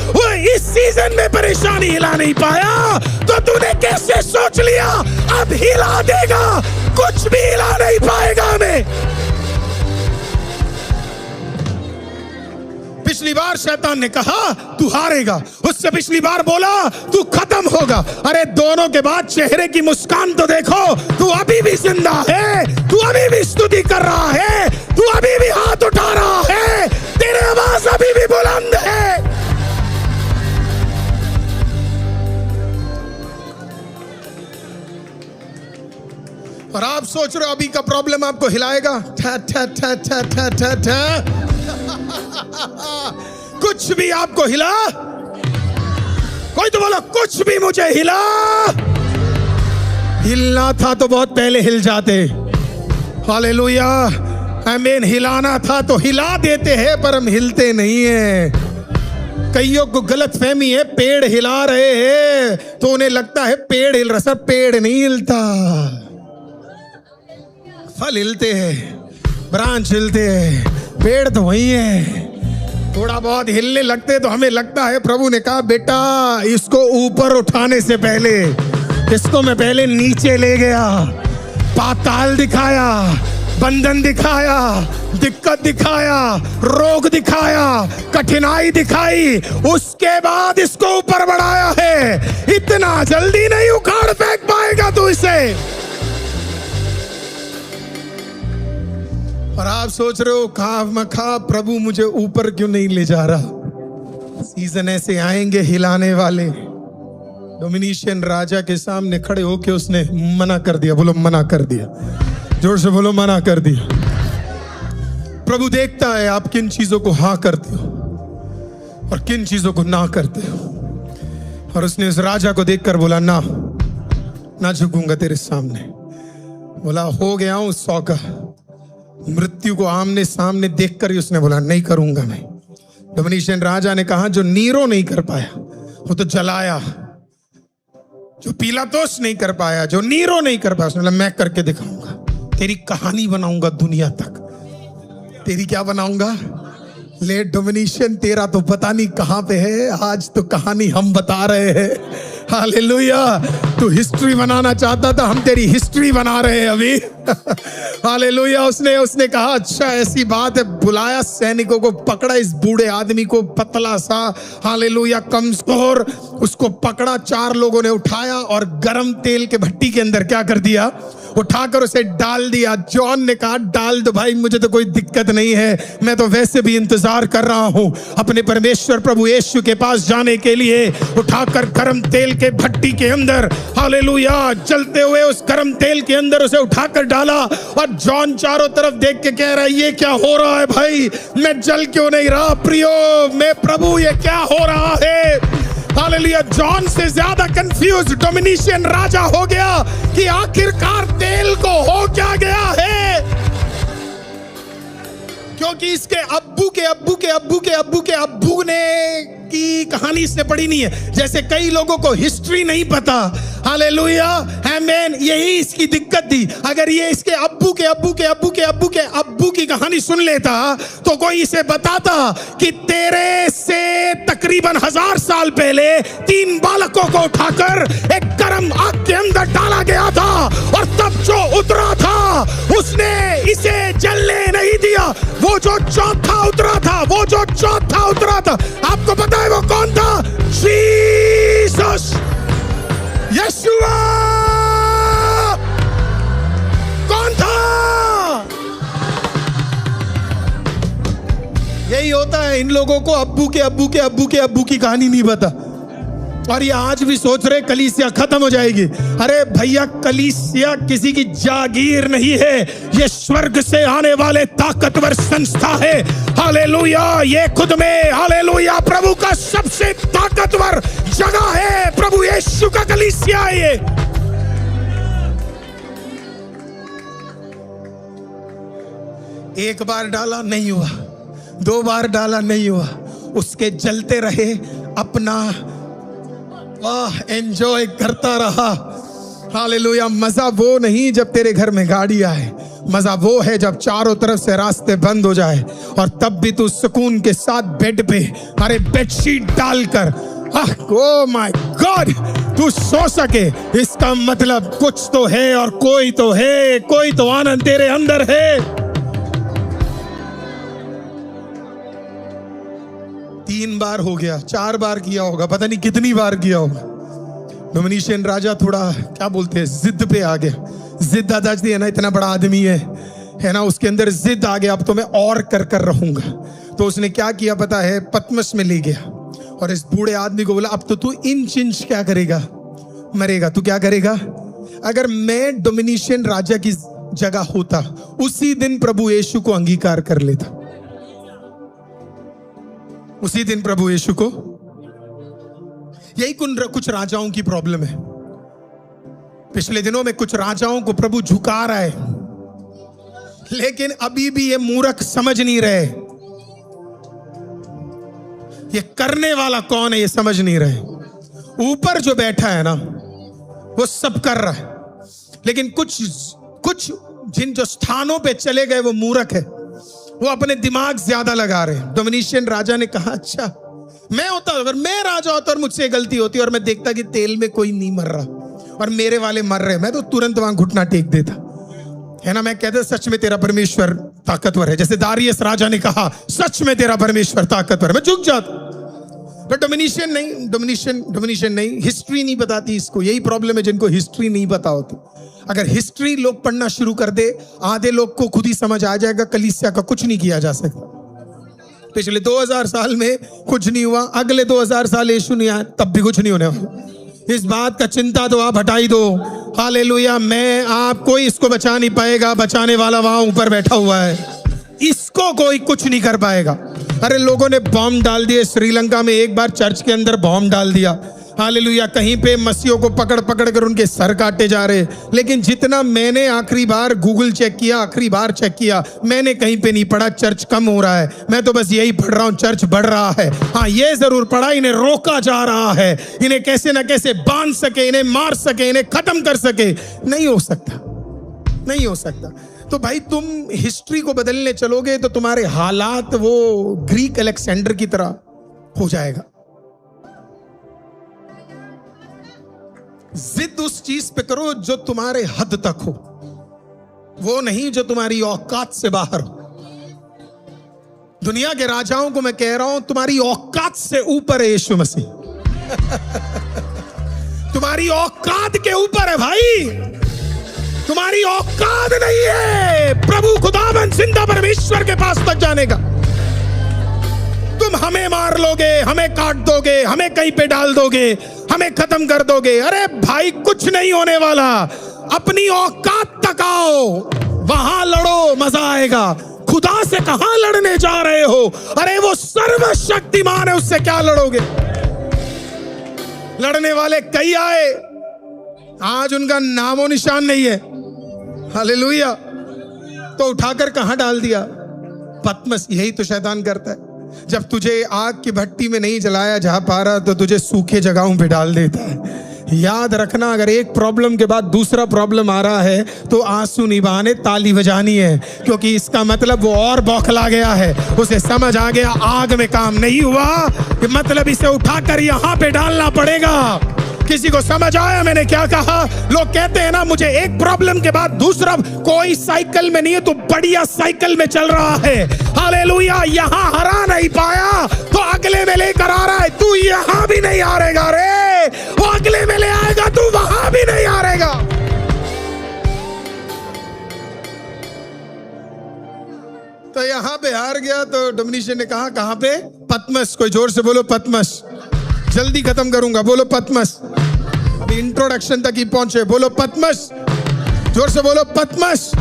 वो इस सीजन में परेशानी पानी हिला नहीं पाया तो तूने कैसे सोच लिया अब हिला देगा? कुछ भी हिला नहीं पाएगा हमें। पिछली बार शैतान ने कहा तू हारेगा, उससे पिछली बार बोला तू खत्म होगा। अरे दोनों के बाद चेहरे की मुस्कान तो देखो, तू अभी भी जिंदा है, तू अभी भी स्तुति कर रहा है, तू अभी भी हाथ उठा रहा है, तेरी आवाज अभी भी बुलंद है। और आप सोच रहे हो अभी का प्रॉब्लम आपको हिलाएगा? ठा ठा ठा ठा ठा ठा ठा। कुछ भी आपको हिला? कोई तो बोलो कुछ भी मुझे हिला। हिलना था तो बहुत पहले हिल जाते। हालेलुया, आमीन। हिलाना था तो हिला देते हैं, पर हम हिलते नहीं हैं। कईयों को गलत फहमी है, पेड़ हिला रहे हैं तो उन्हें लगता है पेड़ हिल रहा। सर पेड़ नहीं हिलता, फल हिलते हैं, ब्रांच हिलते हैं, पेड़ तो वही है। थोड़ा बहुत हिलने लगते तो हमें लगता है प्रभु ने कहा बेटा इसको ऊपर उठाने से पहले इसको मैं पहले नीचे ले गया, पाताल दिखाया, बंधन दिखाया, दिक्कत दिखाया, रोग दिखाया, कठिनाई दिखाई, उसके बाद इसको ऊपर बढ़ाया है। इतना जल्दी नहीं उखाड़ फेंक पाएगा तू इसे। और आप सोच रहे हो खा मखा प्रभु मुझे ऊपर क्यों नहीं ले जा रहा? सीजन ऐसे आएंगे हिलाने वाले। डोमिनिशियन राजा के सामने खड़े होके उसने मना कर दिया। बोलो मना कर दिया, जोर से बोलो मना कर दिया। प्रभु देखता है आप किन चीजों को हाँ करते हो और किन चीजों को ना करते हो। और उसने उस राजा को देखकर बोला ना झुकूंगा तेरे सामने। बोला हो गया हूं 100 का। मृत्यु को आमने सामने देखकर ही उसने बोला नहीं करूंगा मैं। डोमिनिशियन राजा ने कहा जो नीरो नहीं कर पाया वो तो जलाया, जो पिलातोस नहीं कर पाया, जो नीरो नहीं कर पाया, उसने बोला मैं करके दिखाऊंगा, तेरी कहानी बनाऊंगा दुनिया तक। तेरी क्या बनाऊंगा? ले डोमिनिशियन तेरा तो पता नहीं कहां पे है, आज तो कहानी हम बता रहे हैं। हालेलुया, तू हिस्ट्री बनाना चाहता था, हम तेरी हिस्ट्री बना रहे हैं अभी। हालेलुया। उसने कहा अच्छा ऐसी बात है। बुलाया सैनिकों को, पकड़ा इस बूढ़े आदमी को, पतला सा, हालेलुया, कमजोर, उसको पकड़ा। 4 लोगों ने उठाया और गरम तेल के भट्टी के अंदर क्या कर दिया? उठाकर उसे डाल दिया। जॉन ने कहा डाल दो भाई, मुझे तो कोई दिक्कत नहीं है, मैं तो वैसे भी इंतजार कर रहा हूं अपने परमेश्वर प्रभु यीशु के पास जाने के लिए। उठाकर गरम तेल के भट्टी के अंदर, हालेलुया, जलते हुए उस गरम तेल के अंदर उसे उठाकर डाला। और जॉन चारों तरफ देख के कह रहा है ये क्या हो रहा है भाई, मैं जल क्यों नहीं रहा? प्रियो मैं प्रभु ये क्या हो रहा है? हालेलुया। जॉन से ज्यादा कंफ्यूज डोमिनिशियन राजा हो गया कि आखिरकार तेल को हो क्या गया है, क्योंकि इसके अब्बू के अब्बू के अब्बू के अब्बू के अब्बू ने की कहानी इसने पढ़ी नहीं है। जैसे कई लोगों को हिस्ट्री नहीं पता। हालेलुया, आमीन। यही इसकी दिक्कत थी। अगर ये इसके अब्बू के अब्बू के अब्बू के अब्बू के अब्बू की कहानी सुन लेता तो कोई इसे बताता कि तेरे से तकरीबन 1000 साल पहले 3 बालकों को उठाकर एक गर्म आग के अंदर डाला गया था और तब जो उतरा था उसने इसे जलने नहीं दिया। वो जो चौथा उतरा था, वो जो चौथा उतरा था, आपको पता है वो कौन था? जीसस, यीशुआ। कौन था? यही होता है इन लोगों को, अब्बू के अब्बू के अब्बू के अब्बू की कहानी नहीं पता। और ये आज भी सोच रहे कलीसिया खत्म हो जाएगी। अरे भैया, कलीसिया किसी की जागीर नहीं है, ये स्वर्ग से आने वाले ताकतवर संस्था है। हालेलुया। ये खुद में हालेलुया प्रभु का सबसे ताकतवर जगह है। प्रभु यीशु का कलीसिया है ये। एक बार डाला नहीं हुआ, 2 बार डाला नहीं हुआ, उसके जलते रहे, अपना एंजॉय करता रहा। हालेलुया। मजा वो नहीं जब तेरे घर में गाड़ी आए, मजा वो है जब चारों तरफ से रास्ते बंद हो जाए और तब भी तू सुकून के साथ बेड पे, अरे बेडशीट डालकर, ओह माय गॉड तू सो सके, इसका मतलब कुछ तो है और कोई तो है, कोई तो आनंद तेरे अंदर है। 3 बार हो गया, 4 बार किया होगा, पता नहीं कितनी बार किया होगा। डोमिनिशियन राजा थोड़ा क्या बोलते हैं, जिद पे आ गया। जिद दादाजी है ना, इतना बड़ा आदमी है ना, उसके अंदर जिद आ गया, अब तो मैं और कर रहूंगा। तो उसने क्या किया पता है, पतमस में ले गया और इस बूढ़े आदमी को बोला, अब तो तू इंच क्या करेगा, मरेगा। तू क्या करेगा? अगर मैं डोमिनिशियन राजा की जगह होता, उसी दिन प्रभु यीशु को अंगीकार कर लेता, उसी दिन प्रभु यीशु को। यही कुछ राजाओं की प्रॉब्लम है। पिछले दिनों में कुछ राजाओं को प्रभु झुका रहा है, लेकिन अभी भी ये मूर्ख समझ नहीं रहे ये करने वाला कौन है, ये समझ नहीं रहे। ऊपर जो बैठा है ना, वो सब कर रहा है, लेकिन कुछ जिन जो स्थानों पे चले गए वो मूर्ख है, वो अपने दिमाग ज्यादा लगा रहे हैं। डोमिनिशियन राजा ने कहा, अच्छा मैं होता, अगर मैं राजा होता और मुझसे गलती होती और मैं देखता कि तेल में कोई नहीं मर रहा और मेरे वाले मर रहे, मैं तो तुरंत वहां घुटना टेक देता, है ना। मैं कहता सच में तेरा परमेश्वर ताकतवर है, जैसे दारियस राजा ने कहा सच में तेरा परमेश्वर ताकतवर है, मैं झुक जाता। बट डोमिनिशियन नहीं, हिस्ट्री नहीं बताती इसको। यही प्रॉब्लम है जिनको हिस्ट्री नहीं पता होती। अगर हिस्ट्री लोग पढ़ना शुरू कर दे, आधे लोग को खुद ही समझ आ जाएगा कलीसिया का कुछ नहीं किया जा सकता। पिछले 2000 साल में कुछ नहीं हुआ, अगले 2000 साल यीशु नहीं आया तब भी कुछ नहीं होने वाला। इस बात का चिंता तो आप हटाई दो। हालेलुया। मैं आप कोई इसको बचा नहीं पाएगा, बचाने वाला वहां ऊपर बैठा हुआ है, इसको कोई कुछ नहीं कर पाएगा। अरे लोगों ने बॉम्ब डाल दिए श्रीलंका में, एक बार चर्च के अंदर बॉम्ब डाल दिया, हालेलुया। कहीं पे मसीहों को पकड़ कर उनके सर काटे जा रहे, लेकिन जितना मैंने आखिरी बार गूगल चेक किया, आखिरी बार चेक किया, मैंने कहीं पे नहीं पढ़ा चर्च कम हो रहा है। मैं तो बस यही पढ़ रहा हूं, चर्च बढ़ रहा है। हाँ, ये जरूर पढ़ा, इन्हें रोका जा रहा है, इन्हें कैसे ना कैसे बांध सके, इन्हें मार सके, इन्हें खत्म कर सके। नहीं हो सकता, नहीं हो सकता। तो भाई तुम हिस्ट्री को बदलने चलोगे तो तुम्हारे हालात वो ग्रीक अलेक्जेंडर की तरह हो जाएगा। जिद उस चीज पे करो जो तुम्हारे हद तक हो, वो नहीं जो तुम्हारी औकात से बाहर हो। दुनिया के राजाओं को मैं कह रहा हूं, तुम्हारी औकात से ऊपर है यीशु मसीह। तुम्हारी औकात के ऊपर है भाई, तुम्हारी औकात नहीं है प्रभु खुदाबंद जिंदा परमेश्वर के पास तक जाने का। तुम हमें मार लोगे, हमें काट दोगे, हमें कहीं पे डाल दोगे, हमें खत्म कर दोगे। अरे भाई कुछ नहीं होने वाला, अपनी औकात तक आओ, वहां लड़ो, मजा आएगा। खुदा से कहां लड़ने जा रहे हो? अरे वो सर्वशक्तिमान है, उससे क्या लड़ोगे? लड़ने वाले कई आए, आज उनका नामो निशान नहीं है। हालेलुया। तो उठाकर कहां डाल दिया? पतमस। यही तो शैतान करता है, जब तुझे आग की भट्टी में नहीं जलाया जा पा रहा तो तुझे सूखे जगहों पे डाल देता है। याद रखना, अगर एक प्रॉब्लम के बाद दूसरा प्रॉब्लम आ रहा है तो आंसू नहीं बहाने, ताली बजानी है, क्योंकि इसका मतलब वो और बौखला गया है। उसे समझ आ गया आग में काम नहीं हुआ, कि मतलब इसे उठाकर यहां पे डालना पड़ेगा। किसी को समझ आया मैंने क्या कहा? लोग कहते हैं ना, मुझे एक प्रॉब्लम के बाद दूसरा, कोई साइकिल में नहीं है, तो बढ़िया साइकिल में चल रहा है। हालेलुया। यहां हरा नहीं पाया तो अगले में लेकर आ रहा है। तू यहां भी नहीं हारेगा रे, वो अगले में ले आएगा, तू वहां भी नहीं हारेगा। तो यहां पे हार गया तो डोमिनिशियन ने कहा, कहां पे? पतमस। कोई जोर से बोलो पतमस। जल्दी खत्म करूंगा, बोलो पतमस। अभी इंट्रोडक्शन तक ही पहुंचे, बोलो पतमस। जोर से बोलो पतमस।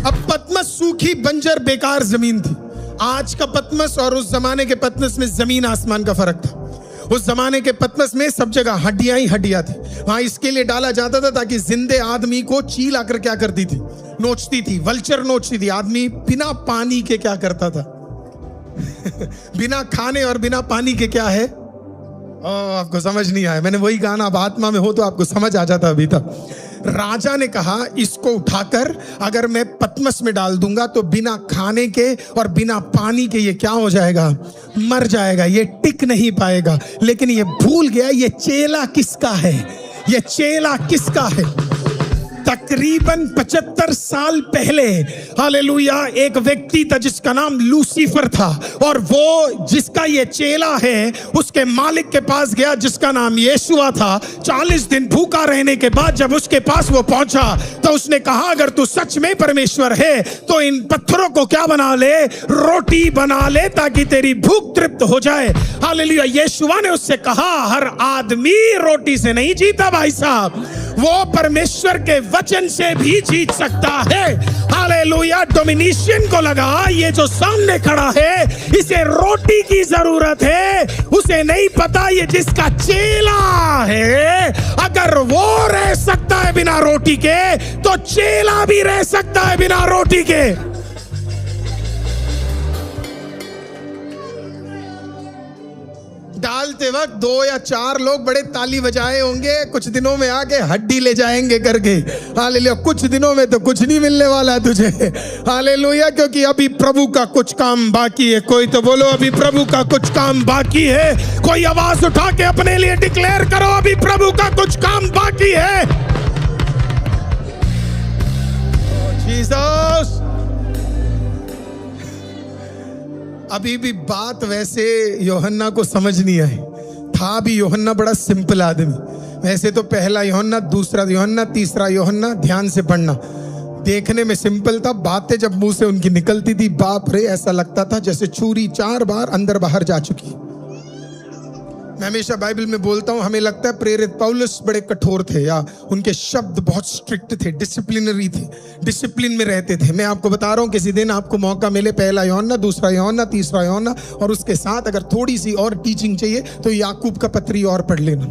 अब पतमस सूखी बंजर बेकार जमीन थी। आज का पतमस और उस जमाने के पतमस में जमीन आसमान का फर्क था। उस जमाने के पतमस में सब जगह हड्डियां ही हड्डियां थी। वहां इसके लिए डाला जाता था ताकि जिंदे आदमी को चील आकर क्या करती थी? नोचती थी, वल्चर नोचती थी। आदमी बिना पानी के क्या करता था? बिना खाने और बिना पानी के क्या है? आपको समझ नहीं आया। मैंने वही कहा ना, आप आत्मा में हो तो आपको समझ आ जाता अभी तक। राजा ने कहा इसको उठाकर अगर मैं पतमस में डाल दूंगा तो बिना खाने के और बिना पानी के ये क्या हो जाएगा, मर जाएगा, ये टिक नहीं पाएगा। लेकिन ये भूल गया ये चेला किसका है, ये चेला किसका है। तकरीबन 75 साल पहले हालेलुया एक व्यक्ति था जिसका नाम लूसीफर था, और वो जिसका ये चेला है उसके मालिक के पास गया जिसका नाम यीशुआ था। 40 दिन भूखा रहने के बाद जब उसके पास वो पहुंचा तो उसने कहा अगर तू सच में परमेश्वर है तो इन पत्थरों को क्या बना ले, रोटी बना ले ताकि तेरी भूख तृप्त हो जाए। हालेलुया। यीशुआ ने उससे कहा हर आदमी रोटी से नहीं जीता भाई साहब, वो परमेश्वर के वचन से भी जीत सकता है। हालेलुया। डोमिनिशियन को लगा ये जो सामने खड़ा है इसे रोटी की जरूरत है, उसे नहीं पता ये जिसका चेला है अगर वो रह सकता है बिना रोटी के तो चेला भी रह सकता है बिना रोटी के। डालते वक्त 2 या 4 लोग बड़े ताली बजाए होंगे, कुछ दिनों में आके हड्डी ले जाएंगे करके। हालेलुया। कुछ दिनों में तो कुछ नहीं मिलने वाला है तुझे। हालेलुया। क्योंकि अभी प्रभु का कुछ काम बाकी है। कोई तो बोलो अभी प्रभु का कुछ काम बाकी है। कोई आवाज उठा के अपने लिए डिक्लेयर करो अभी प्रभु का कुछ काम बाकी है। जीसस। अभी भी बात वैसे यूहन्ना को समझ नहीं आई था। भी यूहन्ना बड़ा सिंपल आदमी। वैसे तो पहला यूहन्ना, दूसरा यूहन्ना, तीसरा यूहन्ना, ध्यान से पढ़ना। देखने में सिंपल था, बातें जब मुंह से उनकी निकलती थी बाप रे ऐसा लगता था जैसे छुरी 4 बार अंदर बाहर जा चुकी। मैं हमेशा बाइबल में बोलता हूं हमें लगता है प्रेरित पौलुस बड़े कठोर थे या उनके शब्द बहुत स्ट्रिक्ट थे, डिसिप्लिनरी थे, डिसिप्लिन में रहते थे। मैं आपको बता रहा हूं किसी दिन आपको मौका मिले पहला यूहन्ना, दूसरा यूहन्ना, तीसरा यूहन्ना और उसके साथ अगर थोड़ी सी और टीचिंग चाहिए तो याकूब का पत्री और पढ़ लेना।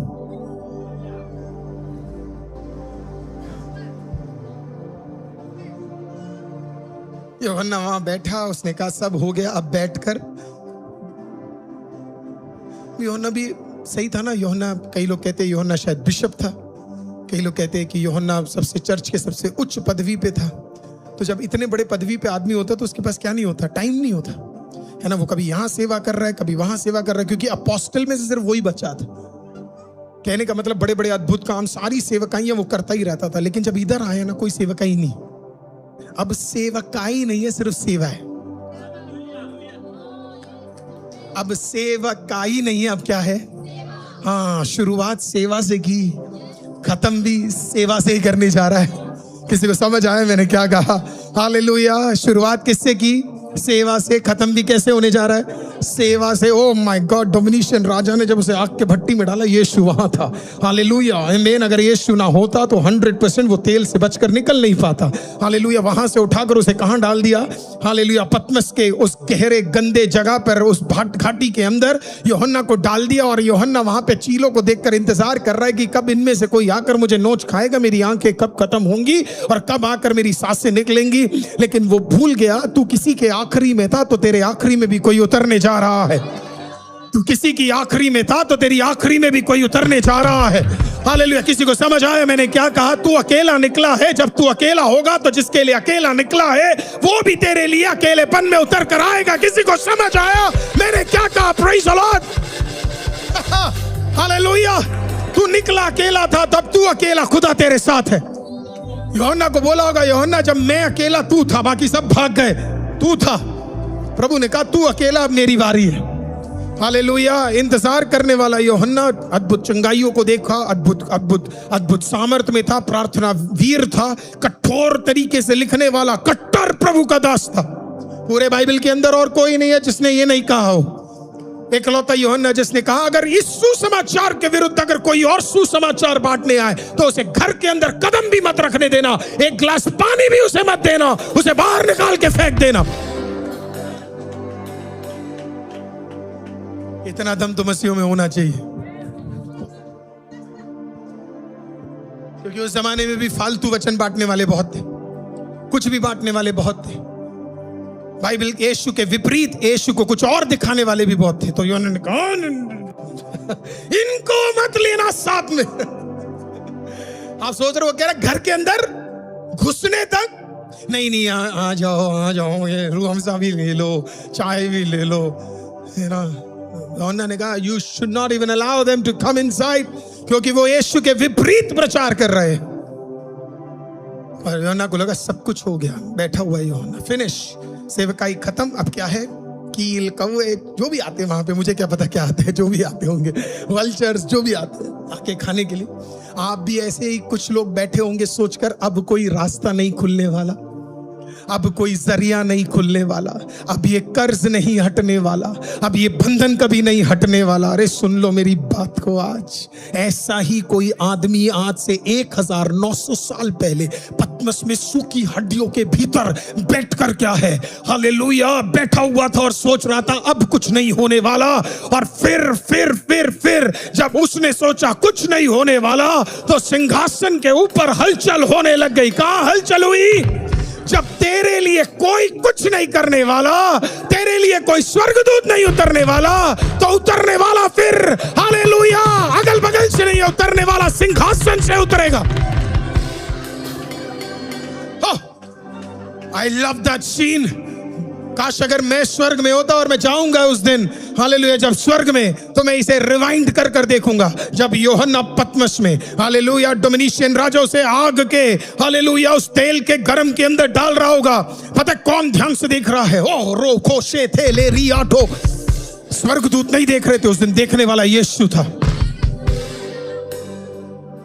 यूहन्ना वहां बैठा, उसने कहा सब हो गया अब बैठकर। यूहन्ना भी सही था ना। यूहन्ना, कई लोग कहते हैं यूहन्ना शायद बिशप था, कई लोग कहते हैं कि यूहन्ना सबसे चर्च के सबसे उच्च पदवी पे था। तो जब इतने बड़े पदवी पे आदमी होता तो उसके पास क्या नहीं होता, टाइम नहीं होता है ना। वो कभी यहां सेवा कर रहा है, कभी वहां सेवा कर रहा है, क्योंकि अपोस्टल में से सिर्फ वही बचा था। कहने का मतलब बड़े बड़े अद्भुत काम, सारी सेवकाइयां वो करता ही रहता था। लेकिन जब इधर आया ना कोई सेवकाई नहीं। अब सेवकाई नहीं है, सिर्फ सेवा है। अब सेवकाई नहीं है, अब क्या है। हाँ, शुरुआत सेवा से की, खत्म भी सेवा से ही करने जा रहा है। किसी को समझ आया मैंने क्या कहा। हालेलुया। शुरुआत किससे की, सेवा से, खत्म भी कैसे होने जा रहा है, सेवा से। Oh my God. डोमिनिशियन राजा ने जब उसे आग के भट्टी में डाला यीशु वहां था। हालेलुया। आमीन। अगर यीशु ना होता तो 100% वो तेल से बचकर निकल नहीं पाता। हालेलुया। वहां से उठाकर उसे कहां डाल दिया, हालेलुया, पतमस के उस गहरे गंदे जगह पर, उस घाटी के अंदर यूहन्ना को डाल दिया। और यूहन्ना वहां पे चीलों को देखकर इंतजार कर रहा है कि कब इनमें से कोई आकर मुझे नोच खाएगा, मेरी आंखें कब खत्म होंगी और कब आकर मेरी सांसें निकलेंगी। लेकिन वो भूल गया तू किसी के आखिरी में था तो तेरे आखिरी में भी कोई उतरने जा रहा है। तू किसी की आखिरी में था तो तेरी आखिरी में भी कोई उतरने जा रहा है। हालेलुया। किसी को समझ आया मैंने क्या कहा। तू अकेला निकला है, जब तू अकेला होगा तो जिसके लिए अकेला निकला है वो भी तेरे लिए अकेलेपन में उतर कर आएगा। किसी को समझ आया मैंने क्या कहा। Praise the Lord. हालेलुया। तू निकला अकेला था, तब तू अकेला, खुदा तेरे साथ है। यूहन्ना को बोला होगा यूहन्ना जब मैं अकेला तू था, बाकी सब भाग गए, तू था। प्रभु ने कहा तू अकेला, अब मेरी बारी है। हालेलुया। इंतजार करने वाला यूहन्ना अद्भुत चंगाइयों को देखा, अद्भुत अद्भुत अद्भुत सामर्थ में था, प्रार्थना वीर था, कठोर तरीके से लिखने वाला कट्टर प्रभु का दास था। पूरे बाइबल के अंदर और कोई नहीं है जिसने ये नहीं कहा हो। एकलौता यूहन्ना जिसने कहा अगर इस सुसमाचार के विरुद्ध अगर कोई और सुसमाचार बांटने आए तो उसे घर के अंदर कदम भी मत रखने देना, एक गिलास पानी भी उसे मत देना, उसे बाहर निकाल के फेंक देना। इतना दम तो मसीहों में होना चाहिए, क्योंकि उस जमाने में भी फालतू वचन बांटने वाले बहुत थे, कुछ भी बांटने वाले बहुत थे। बाइबल यीशु के विपरीत यीशु को कुछ और दिखाने वाले भी बहुत थे। तो यूहन्ना ने कहा इनको मत लेना साथ में। आप सोच रहे हो, कह रहे घर के अंदर घुसने तक नहीं, आ जाओ, ये रूह अफ़ज़ा भी ले लो, चाय भी ले लो, है ना। यूहन्ना ने कहा you should not even allow them to come inside, क्योंकि वो यीशु के विपरीत प्रचार कर रहे हैं। और यूहन्ना को लगा सब कुछ हो गया, बैठा हुआ है यूहन्ना, फिनिश, सेवकाई खत्म। अब क्या है, कील, कौवे जो भी आते हैं वहां पे, मुझे क्या पता क्या आते हैं, जो भी आते होंगे, वल्चर्स जो भी आते हैं आके खाने के लिए। आप भी ऐसे ही कुछ लोग बैठे होंगे सोचकर अब कोई रास्ता नहीं खुलने वाला, अब कोई जरिया नहीं खुलने वाला, अब ये कर्ज नहीं हटने वाला, अब ये बंधन कभी नहीं हटने वाला। अरे सुन लो मेरी बात को, आज ऐसा ही कोई आदमी आज से 1900 साल पहले पतमस में सूखी हड्डियों के भीतर बैठकर क्या है, हालेलुया, बैठा हुआ था और सोच रहा था अब कुछ नहीं होने वाला। और फिर जब उसने सोचा कुछ नहीं होने वाला, तो सिंहासन के ऊपर हलचल होने लग गई। कहां हलचल हुई? जब तेरे लिए कोई कुछ नहीं करने वाला, तेरे लिए कोई स्वर्गदूत नहीं उतरने वाला, तो उतरने वाला फिर, हालेलुया, अगल बगल से नहीं उतरने वाला, सिंहासन से उतरेगा। I love that scene. काश अगर मैं स्वर्ग में होता और मैं जाऊंगा उस दिन, हालेलुया, जब स्वर्ग में, तो मैं इसे रिवाइंड कर कर देखूंगा। जब यूहन्ना पतमस में, हालेलुया, डोमिनिशियन राजा से आग के, हालेलुया, उस तेल के गरम के अंदर डाल रहा होगा, पता कौन ध्यान से देख रहा है? ओह रो खोशे थे ले रियाटो, स्वर्गदूत नहीं देख रहे थे उस दिन, देखने वाला यीशु था,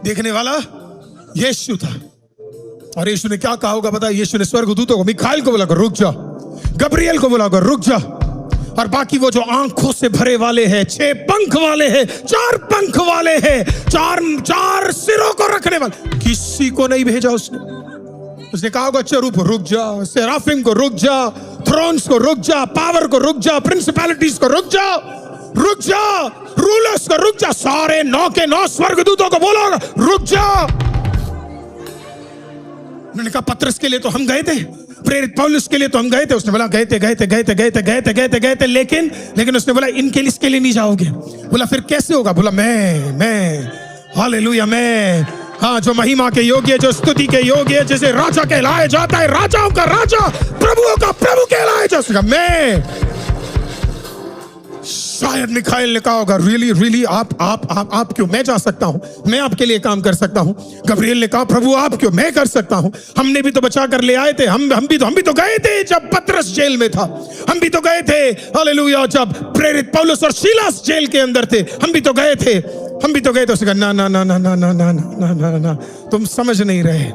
देखने वाला यीशु था। और यीशु ने क्या कहा होगा पता है? यीशु ने स्वर्गदूतों को, मिखाइल को बोला रुक जा, गब्रियल को बोला रुक जा, और बाकी वो जो आंखों से भरे वाले हैं, 6 पंख वाले हैं, 4 पंख वाले हैं, चार सिरों को रखने वाले, किसी को नहीं भेजा उसने कहा होगा चरूप रुक जा, सेराफिम को रुक जा, थ्रोन्स को रुक जा, पावर को रुक जा, प्रिंसिपैलिटीज को रुक जा, रूलर्स को रुक जा, सारे 9 के 9 स्वर्गदूतों को बोला रुक जा। उन्होंने कहा पतरस के लिए तो हम गए थे, प्रेरित पौलुस के लिए तो हम गए थे। उसने बोला गए थे, लेकिन उसने बोला इनके लिए, इसके लिए नहीं जाओगे। बोला फिर कैसे होगा? बोला मैं हालेलुया, मैं, हाँ, जो महिमा के योग्य, जो स्तुति के योग्य, जैसे राजा कहलाया जाता है, राजाओं का राजा, प्रभुओं का प्रभु कहलाया जाता है, मैं। शायद मिखाइल ने कहा होगा रियली आप क्यों? मैं जा सकता हूं, मैं आपके लिए काम कर सकता हूं। गब्रिएल ने कहा प्रभु आप क्यों? मैं कर सकता हूं, हमने भी तो बचा कर ले आए थे, हम भी तो गए थे जब पतरस जेल में था, हम भी तो गए थे, हालेलुया, जब प्रेरित पौलुस और सीलास जेल के अंदर थे, हम भी तो गए थे। उसने कहा ना, तुम समझ नहीं रहे,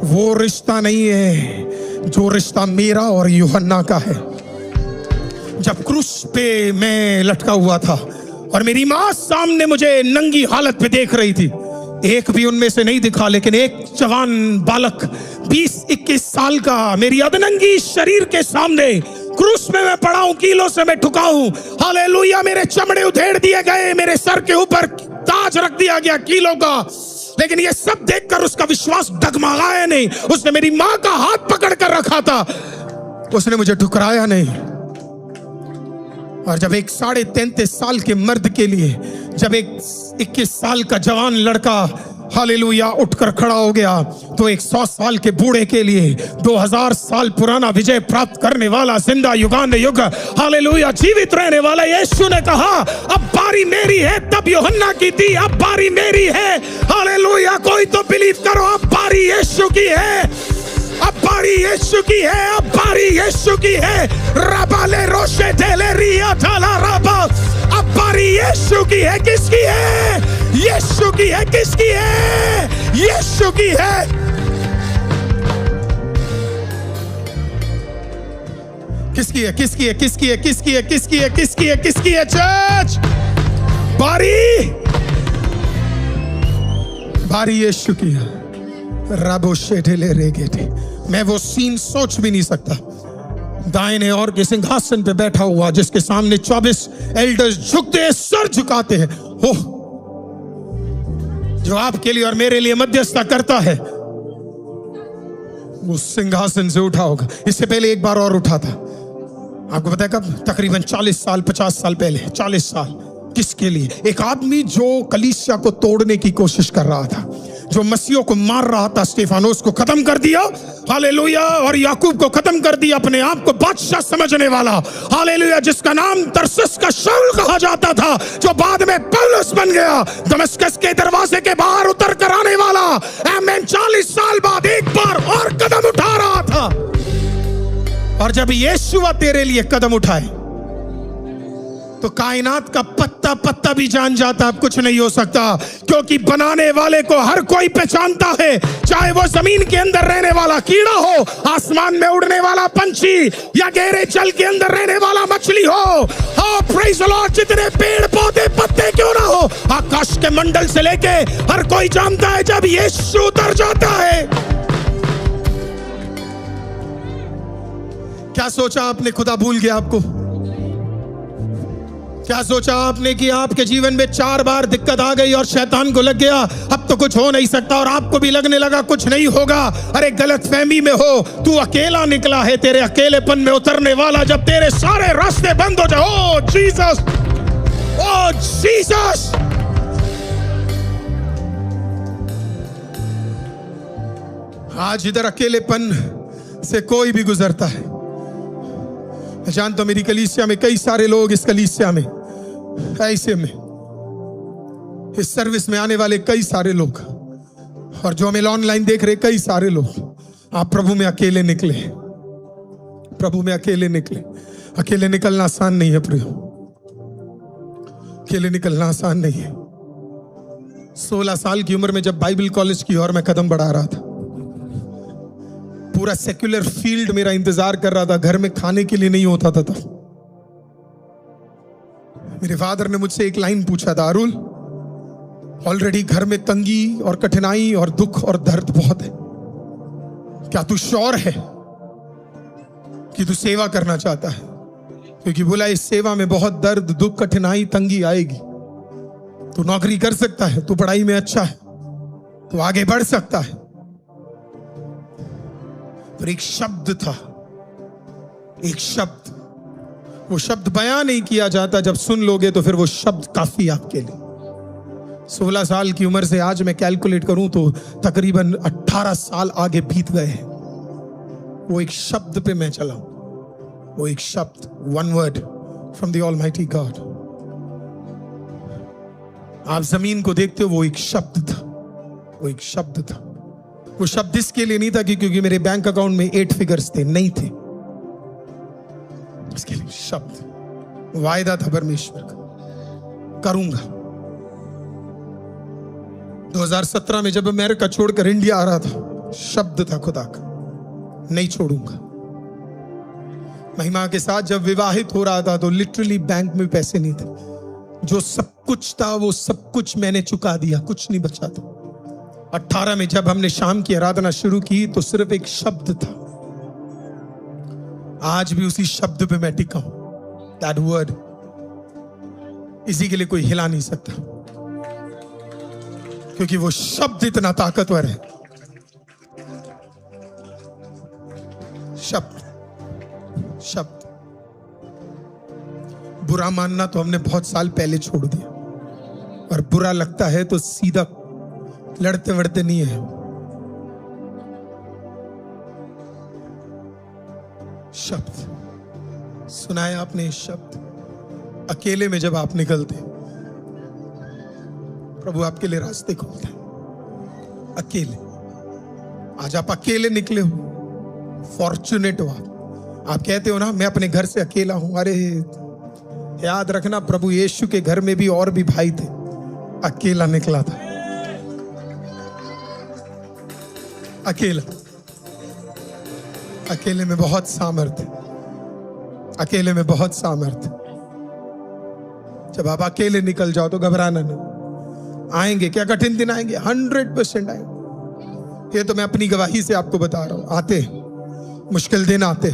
वो रिश्ता नहीं है जो रिश्ता मेरा और यूहन्ना का है। जब क्रूस पे मैं लटका हुआ था और मेरी माँ सामने मुझे नंगी हालत में देख रही थी, एक भी उनमें से नहीं दिखा, लेकिन एक जवान बालक 20-21 साल का मेरी अधनंगी शरीर के सामने क्रूस में मैं पड़ा हूं, कीलों से मैं ठुका हूं, हालेलुया, मेरे चमड़े उधेड़ दिए गए, मेरे सर के ऊपर ताज रख दिया गया कीलों का, लेकिन ये सब देखकर उसका विश्वास डगमगाया नहीं। उसने मेरी माँ का हाथ पकड़ कर रखा था, उसने मुझे ठुकराया नहीं। और जब एक 33.5 साल के मर्द के लिए, जब एक 21 साल का जवान लड़का, हालेलुया, उठकर खड़ा हो गया, तो एक 100 साल के बूढ़े के लिए 2000 साल पुराना विजय प्राप्त करने वाला, जिंदा युगान युग, हालेलुया, जीवित रहने वाला यीशु ने कहा अब बारी मेरी है। तब यूहन्ना की थी, अब बारी मेरी है, हालेलुया, कोई तो बिलीव करो, अब बारी यीशु की है, अब बारी यीशु की है, अब बारी यीशु की है। रबाले रोशे ढेले रिया थाला रबा, अब बारी यीशु की है। किसकी है? यीशु की है। किसकी है? यीशु की है। किसकी है? किसकी है? किसकी है? किसकी है? किसकी है? किसकी है? किसकी है? चर्च, बारी यीशु की है। मैं वो सीन सोच भी नहीं सकता। दाहिने और के सिंहासन पे बैठा हुआ, जिसके सामने 24 एल्डर्स झुकते हैं, सर झुकाते हैं, हो जो आपके लिए और मेरे लिए मध्यस्थता करता है, वो सिंहासन से उठा होगा। इससे पहले एक बार और उठा था, आपको पता है कब? तकरीबन 40 साल 50 साल पहले। 40 साल किसके लिए? एक आदमी जो कलीसिया को तोड़ने की कोशिश कर रहा था, जो मसीहों को मार रहा था, स्टेफानोस को खत्म कर दिया, हालेलुया, और याकूब को खत्म कर दिया, अपने आप को बादशाह समझने वाला, हालेलुया, जिसका नाम तरसुस का शाऊल कहा जाता था, जो बाद में पौलुस बन गया, दमिश्क के दरवाजे के बाहर उतर कर आने वाला, आमीन, 40 साल बाद एक बार और कदम उठा रहा था। और जब यीशु तेरे लिए कदम उठाए तो कायनात का पत्ता पत्ता भी जान जाता अब कुछ नहीं हो सकता, क्योंकि बनाने वाले को हर कोई पहचानता है, चाहे वो जमीन के अंदर रहने वाला कीड़ा हो, आसमान में उड़ने वाला पंछी, या गहरे जल के अंदर रहने वाला मछली हो, प्रेज़ द लॉर्ड, जितने पेड़ पौधे पत्ते क्यों ना हो, आकाश के मंडल से लेके हर कोई जानता है जब यीशु उतर जाता है। क्या सोचा आपने खुदा भूल गया आपको? क्या सोचा आपने कि आपके जीवन में 4 बार दिक्कत आ गई और शैतान को लग गया अब तो कुछ हो नहीं सकता, और आपको भी लगने लगा कुछ नहीं होगा? अरे गलत फहमी में हो, तू अकेला निकला है, तेरे अकेलेपन में उतरने वाला जब तेरे सारे रास्ते बंद हो जाए। ओ जीसस, ओ जीसस, आज इधर अकेलेपन से कोई भी गुजरता है। मैं जानता हूं मेरी कलीसिया में कई सारे लोग, इस कलीसिया में ऐसे में इस सर्विस में आने वाले कई सारे लोग, और जो हमें ऑनलाइन देख रहे कई सारे लोग, आप प्रभु में अकेले निकले, प्रभु में अकेले निकले। अकेले निकलना आसान नहीं है प्रियो, अकेले निकलना आसान नहीं है। 16 साल की उम्र में जब बाइबल कॉलेज की ओर मैं कदम बढ़ा रहा था, पूरा सेक्युलर फील्ड मेरा इंतजार कर रहा था, घर में खाने के लिए नहीं होता था तब। मेरे फादर ने मुझसे एक लाइन पूछा था, अरुल, ऑलरेडी घर में तंगी और कठिनाई और दुख और दर्द बहुत है, क्या तू श्योर है कि तू सेवा करना चाहता है? क्योंकि बोला इस सेवा में बहुत दर्द, दुख, कठिनाई, तंगी आएगी। तू नौकरी कर सकता है, तू पढ़ाई में अच्छा है, तू आगे बढ़ सकता है, पर एक शब्द था, एक शब्द, वो शब्द बयां नहीं किया जाता, जब सुन लोगे तो फिर वो शब्द काफी आपके लिए। 16 साल की उम्र से आज मैं कैलकुलेट करूं तो तकरीबन 18 साल आगे बीत गए हैं। वो एक शब्द पे मैं चला, वो एक शब्द, one word from the almighty God. आप जमीन को देखते हो, वो एक शब्द था, वो एक शब्द था। वो शब्द इसके लिए नहीं था कि क्योंकि मेरे बैंक अकाउंट में 8 फिगर्स थे, नहीं थे, इसके लिए शब्द, वायदा था परमेश्वर का, करूंगा। 2017 में जब अमेरिका छोड़कर इंडिया आ रहा था, शब्द था खुदा का, नहीं छोड़ूंगा। महिमा के साथ जब विवाहित हो रहा था तो लिटरली बैंक में पैसे नहीं थे, जो सब कुछ था वो सब कुछ मैंने चुका दिया, कुछ नहीं बचा था। 18 में जब हमने शाम की आराधना शुरू की तो सिर्फ एक शब्द था, आज भी उसी शब्द पे मैं टिका हूं, दैट वर्ड। इसी के लिए कोई हिला नहीं सकता, क्योंकि वो शब्द इतना ताकतवर है। शब्द, शब्द। बुरा मानना तो हमने बहुत साल पहले छोड़ दिया, और बुरा लगता है तो सीधा लड़ते वड़ते नहीं है। शब्द सुनाया आपने, शब्द। अकेले में जब आप निकलते, प्रभु आपके लिए रास्ते खोलते हैं। अकेले, आज आप अकेले निकले हो, फॉर्चुनेट हो आप कहते हो ना मैं अपने घर से अकेला हूं। अरे याद रखना, प्रभु यीशु के घर में भी और भी भाई थे, अकेला निकला था, अकेला। अकेले में बहुत सामर्थ्य, अकेले में बहुत सामर्थ्य। जब आप अकेले निकल जाओ तो घबराना नहीं। आएंगे क्या कठिन दिन, आएंगे, 100% आएंगे। ये तो मैं अपनी गवाही से आपको बता रहा हूं। आते, मुश्किल दिन आते,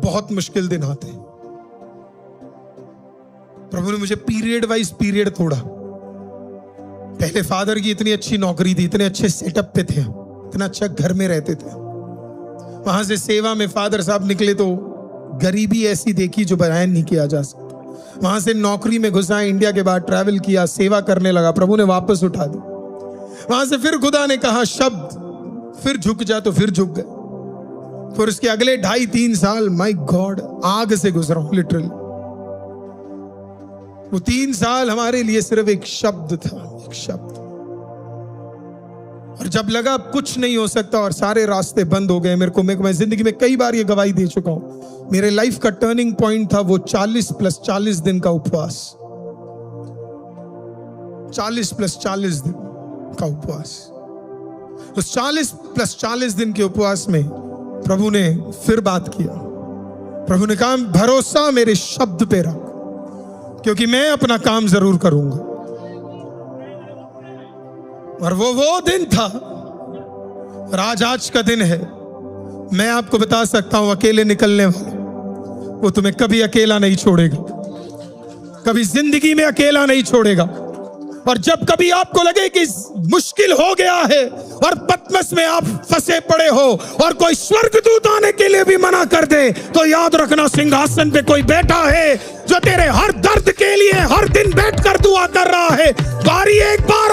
बहुत मुश्किल दिन आते। प्रभु ने मुझे पीरियड वाइज पीरियड तोड़ा। पहले फादर की इतनी अच्छी नौकरी थी, इतने अच्छे सेटअप पे थे, इतना अच्छा घर में रहते थे। वहां से सेवा में फादर साहब निकले तो गरीबी ऐसी देखी जो बयान नहीं किया जा सकता। वहां से नौकरी में घुसा, इंडिया के बाद ट्रैवल किया, सेवा करने लगा, प्रभु ने वापस उठा दी। वहां से फिर खुदा ने कहा शब्द, फिर झुक जा, तो फिर झुक गए। फिर उसके अगले 2.5-3 साल माय गॉड आग से गुजरा हूं लिटरली। वो 3 साल हमारे लिए सिर्फ एक शब्द था, एक शब्द। और जब लगा अब कुछ नहीं हो सकता और सारे रास्ते बंद हो गए मेरे को, मैं जिंदगी में कई बार ये गवाही दे चुका हूं, मेरे लाइफ का टर्निंग पॉइंट था वो 40 + 40 दिन का उपवास। 40 + 40 दिन का उपवास। उस 40 + 40 दिन के उपवास में प्रभु ने फिर बात किया। प्रभु ने कहा भरोसा मेरे शब्द पे रख, क्योंकि मैं अपना काम जरूर करूंगा। और वो दिन था और आज का दिन है। मैं आपको बता सकता हूं अकेले निकलने वाला वो तुम्हें कभी अकेला नहीं छोड़ेगा, कभी जिंदगी में अकेला नहीं छोड़ेगा। और जब कभी आपको लगे कि मुश्किल हो गया है और पतमस में आप फंसे पड़े हो और कोई स्वर्गदूत आने के लिए भी मना कर दे, तो याद रखना सिंहासन पे कोई बैठा है जो तेरे हर दर्द के लिए हर दिन बैठकर दुआ कर रहा है। बारी एक बार